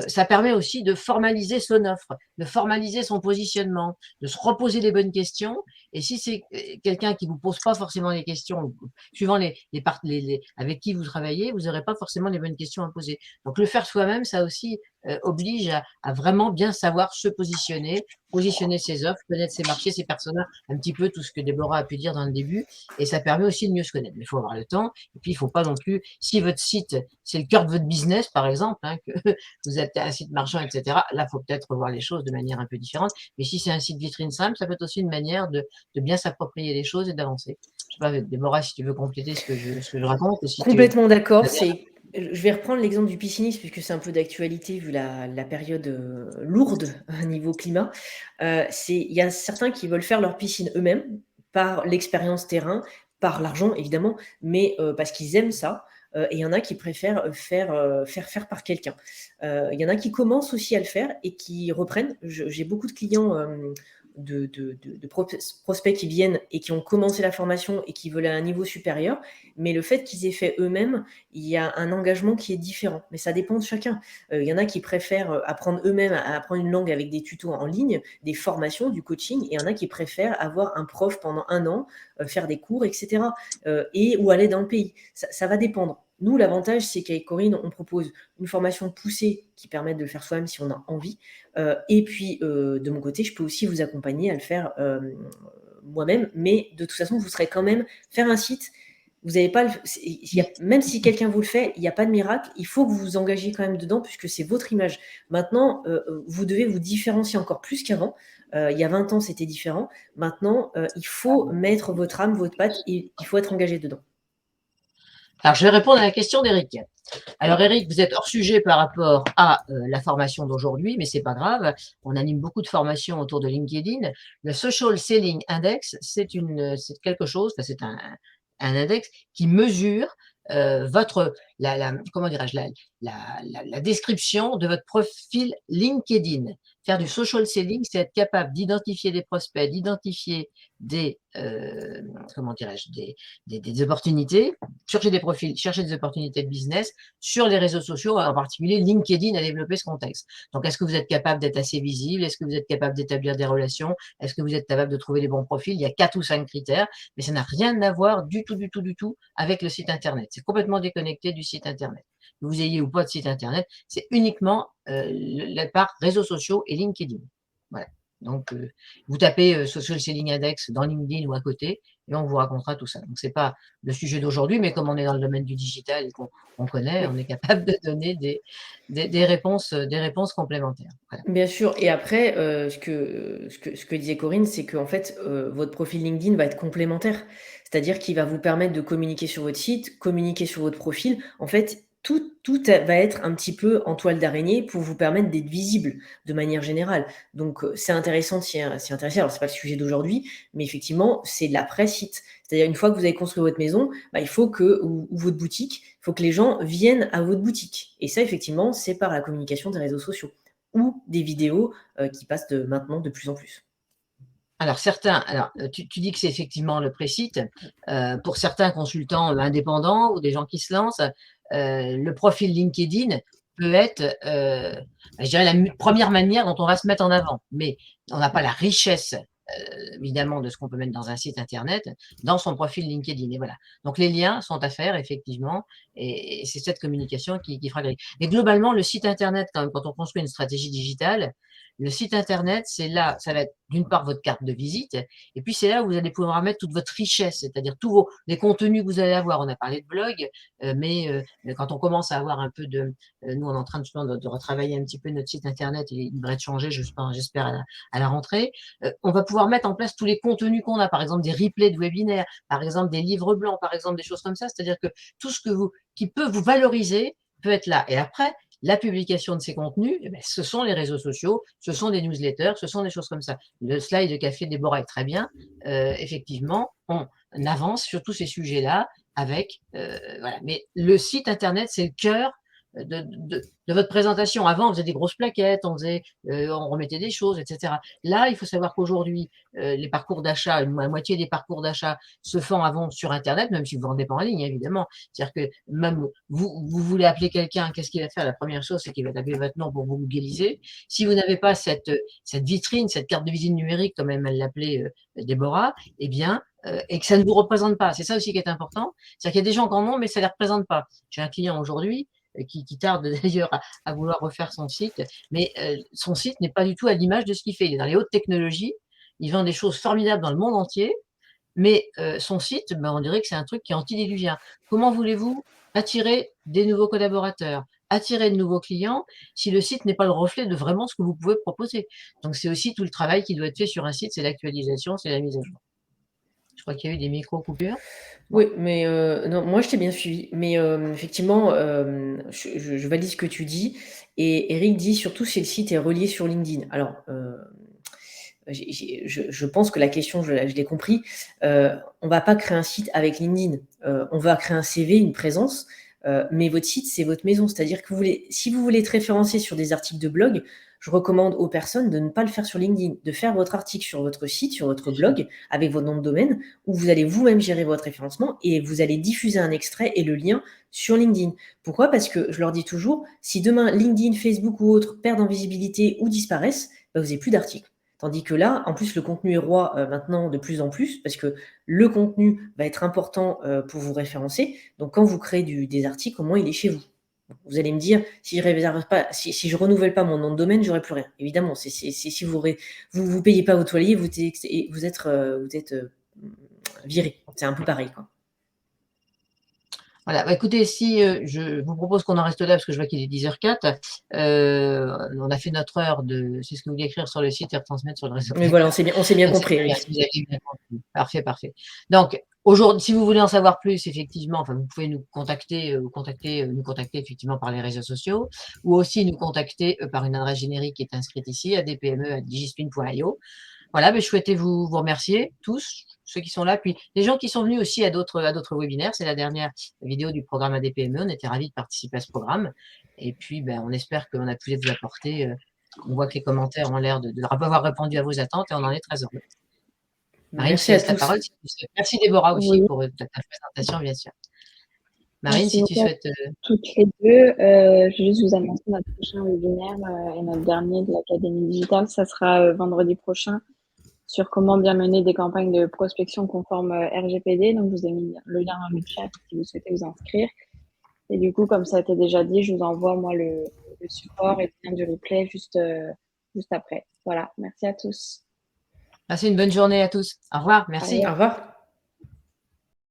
ça permet aussi de formaliser son offre, de formaliser son positionnement, de se reposer les bonnes questions. Et si c'est quelqu'un qui ne vous pose pas forcément les questions, suivant avec qui vous travaillez, vous n'aurez pas forcément les bonnes questions à poser. Donc le faire soi-même, ça aussi oblige à vraiment bien savoir se positionner ses offres, connaître ses marchés, ses personas, un petit peu tout ce que Déborah a pu dire dans le début. Et ça permet aussi de mieux se connaître. Mais il faut avoir le temps. Et puis, il ne faut pas non plus, si votre site, c'est le cœur de votre business, par exemple, que vous êtes un site marchand, etc. Là, il faut peut-être revoir les choses de manière un peu différente. Mais si c'est un site vitrine simple, ça peut être aussi une manière de bien s'approprier les choses et d'avancer. Je ne sais pas, Déborah, si tu veux compléter ce que je raconte. Si Complètement d'accord. Je vais reprendre l'exemple du piscinisme puisque c'est un peu d'actualité vu la période lourde à niveau climat. Il y a certains qui veulent faire leur piscine eux-mêmes par l'expérience terrain, par l'argent évidemment, mais parce qu'ils aiment ça. Et il y en a qui préfèrent faire par quelqu'un. Il y en a qui commencent aussi à le faire et qui reprennent. J'ai beaucoup de clients de prospects qui viennent et qui ont commencé la formation et qui veulent à un niveau supérieur, mais le fait qu'ils aient fait eux-mêmes, il y a un engagement qui est différent, mais ça dépend de chacun. Il y en a qui préfèrent apprendre eux-mêmes à apprendre une langue avec des tutos en ligne, des formations, du coaching, et il y en a qui préfèrent avoir un prof pendant 1 an, faire des cours, etc. Ou aller dans le pays. Ça va dépendre. Nous, l'avantage, c'est qu'avec Corinne, on propose une formation poussée qui permet de le faire soi-même si on a envie. Et puis, de mon côté, je peux aussi vous accompagner à le faire moi-même. Mais de toute façon, vous serez quand même faire un site. Vous n'avez pas, même si quelqu'un vous le fait, il n'y a pas de miracle. Il faut que vous vous engagiez quand même dedans puisque c'est votre image. Maintenant, vous devez vous différencier encore plus qu'avant. Il y a 20 ans, c'était différent. Maintenant, il faut mettre votre âme, votre patte et il faut être engagé dedans. Alors, je vais répondre à la question d'Éric. Alors, Éric, vous êtes hors sujet par rapport à la formation d'aujourd'hui, mais c'est pas grave. On anime beaucoup de formations autour de LinkedIn. Le Social Selling Index, c'est quelque chose, c'est un index qui mesure comment dirais-je, la description de votre profil LinkedIn. Faire du social selling, c'est être capable d'identifier des prospects, d'identifier comment dirais-je, des opportunités, chercher des profils, chercher des opportunités de business sur les réseaux sociaux, en particulier LinkedIn a développé ce contexte. Donc, est-ce que vous êtes capable d'être assez visible? Est-ce que vous êtes capable d'établir des relations? Est-ce que vous êtes capable de trouver les bons profils? Il y a 4 ou 5 critères, mais ça n'a rien à voir du tout avec le site Internet. C'est complètement déconnecté du site Internet. Que vous ayez ou pas de site Internet, c'est uniquement la part réseaux sociaux et LinkedIn. Voilà. Donc, vous tapez Social Selling Index dans LinkedIn ou à côté, et on vous racontera tout ça. Donc, ce n'est pas le sujet d'aujourd'hui, mais comme on est dans le domaine du digital et qu'on connaît, on est capable de donner des réponses complémentaires. Voilà. Bien sûr. Et après, ce que disait Corinne, c'est qu'en fait, votre profil LinkedIn va être complémentaire. C'est-à-dire qu'il va vous permettre de communiquer sur votre site, communiquer sur votre profil. En fait, tout va être un petit peu en toile d'araignée pour vous permettre d'être visible de manière générale. Donc, c'est intéressant de s'y intéresser. Alors, c'est pas le sujet d'aujourd'hui, mais effectivement, c'est de l'après-site. C'est-à-dire, une fois que vous avez construit votre maison, il faut ou votre boutique, il faut que les gens viennent à votre boutique. Et ça, effectivement, c'est par la communication des réseaux sociaux ou des vidéos qui passent maintenant de plus en plus. Alors, tu dis que c'est effectivement le pré-site. Pour certains consultants indépendants ou des gens qui se lancent, le profil LinkedIn peut être, je dirais, la première manière dont on va se mettre en avant. Mais on n'a pas la richesse, évidemment, de ce qu'on peut mettre dans un site Internet, dans son profil LinkedIn. Et voilà. Donc, les liens sont à faire, effectivement, et c'est cette communication qui fera gagner. Mais globalement, le site Internet, quand on construit une stratégie digitale, Le site internet, c'est là, ça va être d'une part votre carte de visite, et puis c'est là où vous allez pouvoir mettre toute votre richesse, c'est-à-dire tous les contenus que vous allez avoir. On a parlé de blog, mais quand on commence à avoir un peu de… nous, on est en train justement de retravailler un petit peu notre site internet, et il devrait être changé, j'espère, à la rentrée. On va pouvoir mettre en place tous les contenus qu'on a, par exemple des replays de webinaires, par exemple des livres blancs, par exemple des choses comme ça, c'est-à-dire que tout ce qui peut vous valoriser peut être là. Et après, la publication de ces contenus, eh bien, ce sont les réseaux sociaux, ce sont des newsletters, ce sont des choses comme ça. Le slide de Café Déborah est très bien. Effectivement, on avance sur tous ces sujets-là avec… voilà. Mais le site internet, c'est le cœur de votre présentation. Avant, on faisait des grosses plaquettes, on remettait des choses, etc. Là, il faut savoir qu'aujourd'hui, les parcours d'achat, la moitié des parcours d'achat se font avant sur Internet, même si vous ne vendez pas en ligne, évidemment. C'est-à-dire que même vous voulez appeler quelqu'un, qu'est-ce qu'il va faire? La première chose, c'est qu'il va taper votre nom pour vous googliser. Si vous n'avez pas cette vitrine, cette carte de visite numérique, comme elle l'appelait Déborah, eh bien, et que ça ne vous représente pas. C'est ça aussi qui est important. C'est-à-dire qu'il y a des gens qui en ont, mais ça ne les représente pas. J'ai un client aujourd'hui qui tarde d'ailleurs à vouloir refaire son site, mais son site n'est pas du tout à l'image de ce qu'il fait. Il est dans les hautes technologies, il vend des choses formidables dans le monde entier, mais son site, on dirait que c'est un truc qui est antidiluviен. Comment voulez-vous attirer des nouveaux collaborateurs, attirer de nouveaux clients, si le site n'est pas le reflet de vraiment ce que vous pouvez proposer? Donc c'est aussi tout le travail qui doit être fait sur un site, c'est l'actualisation, c'est la mise à jour. Je crois qu'il y a eu des micro-coupures. Oui, mais non, moi je t'ai bien suivi. Mais effectivement, je valide ce que tu dis. Et Eric dit surtout si le site est relié sur LinkedIn. Alors, je pense que la question, je l'ai compris. On va pas créer un site avec LinkedIn. On va créer un CV, une présence. Mais votre site, c'est votre maison. C'est-à-dire que si vous voulez être référencé sur des articles de blog, je recommande aux personnes de ne pas le faire sur LinkedIn, de faire votre article sur votre site, sur votre blog, avec votre nom de domaine, où vous allez vous-même gérer votre référencement et vous allez diffuser un extrait et le lien sur LinkedIn. Pourquoi? Parce que je leur dis toujours, si demain LinkedIn, Facebook ou autres perdent en visibilité ou disparaissent, bah, vous n'avez plus d'articles. Tandis que là, en plus, le contenu est roi maintenant de plus en plus, parce que le contenu va être important pour vous référencer. Donc, quand vous créez des articles, au moins, il est chez vous. Vous allez me dire, si je renouvelle pas mon nom de domaine, j'aurai plus rien. Évidemment, si vous payez pas votre loyer, vous êtes viré. C'est un peu pareil, quoi. Voilà, écoutez, si je vous propose qu'on en reste là, parce que je vois qu'il est 10h04, on a fait notre heure c'est ce que vous voulez écrire sur le site et retransmettre sur le réseau. Mais voilà, on s'est bien compris. Parfait, parfait. Donc, aujourd'hui, si vous voulez en savoir plus, effectivement, enfin, vous pouvez nous contacter effectivement par les réseaux sociaux, ou aussi nous contacter par une adresse générique qui est inscrite ici, à dpme@digispin.io. Voilà, je souhaitais vous remercier tous, ceux qui sont là, puis les gens qui sont venus aussi à d'autres webinaires. C'est la dernière vidéo du programme ADPME. On était ravis de participer à ce programme. Et puis, on espère qu'on a pu vous apporter. On voit que les commentaires ont l'air de avoir répondu à vos attentes et on en est très heureux. Marine, je te laisse la parole. Merci Déborah aussi pour ta présentation, bien sûr. Marine, si tu souhaites… Toutes les deux, je vais juste vous annoncer notre prochain webinaire et notre dernier de l'Académie Digitale. Ça sera vendredi prochain sur comment bien mener des campagnes de prospection conformes RGPD. Donc, je vous ai mis le lien dans le chat si vous souhaitez vous inscrire. Et du coup, comme ça a été déjà dit, je vous envoie moi le support et le lien du replay juste après. Voilà, merci à tous. Passez une bonne journée à tous. Au revoir, merci. Au revoir.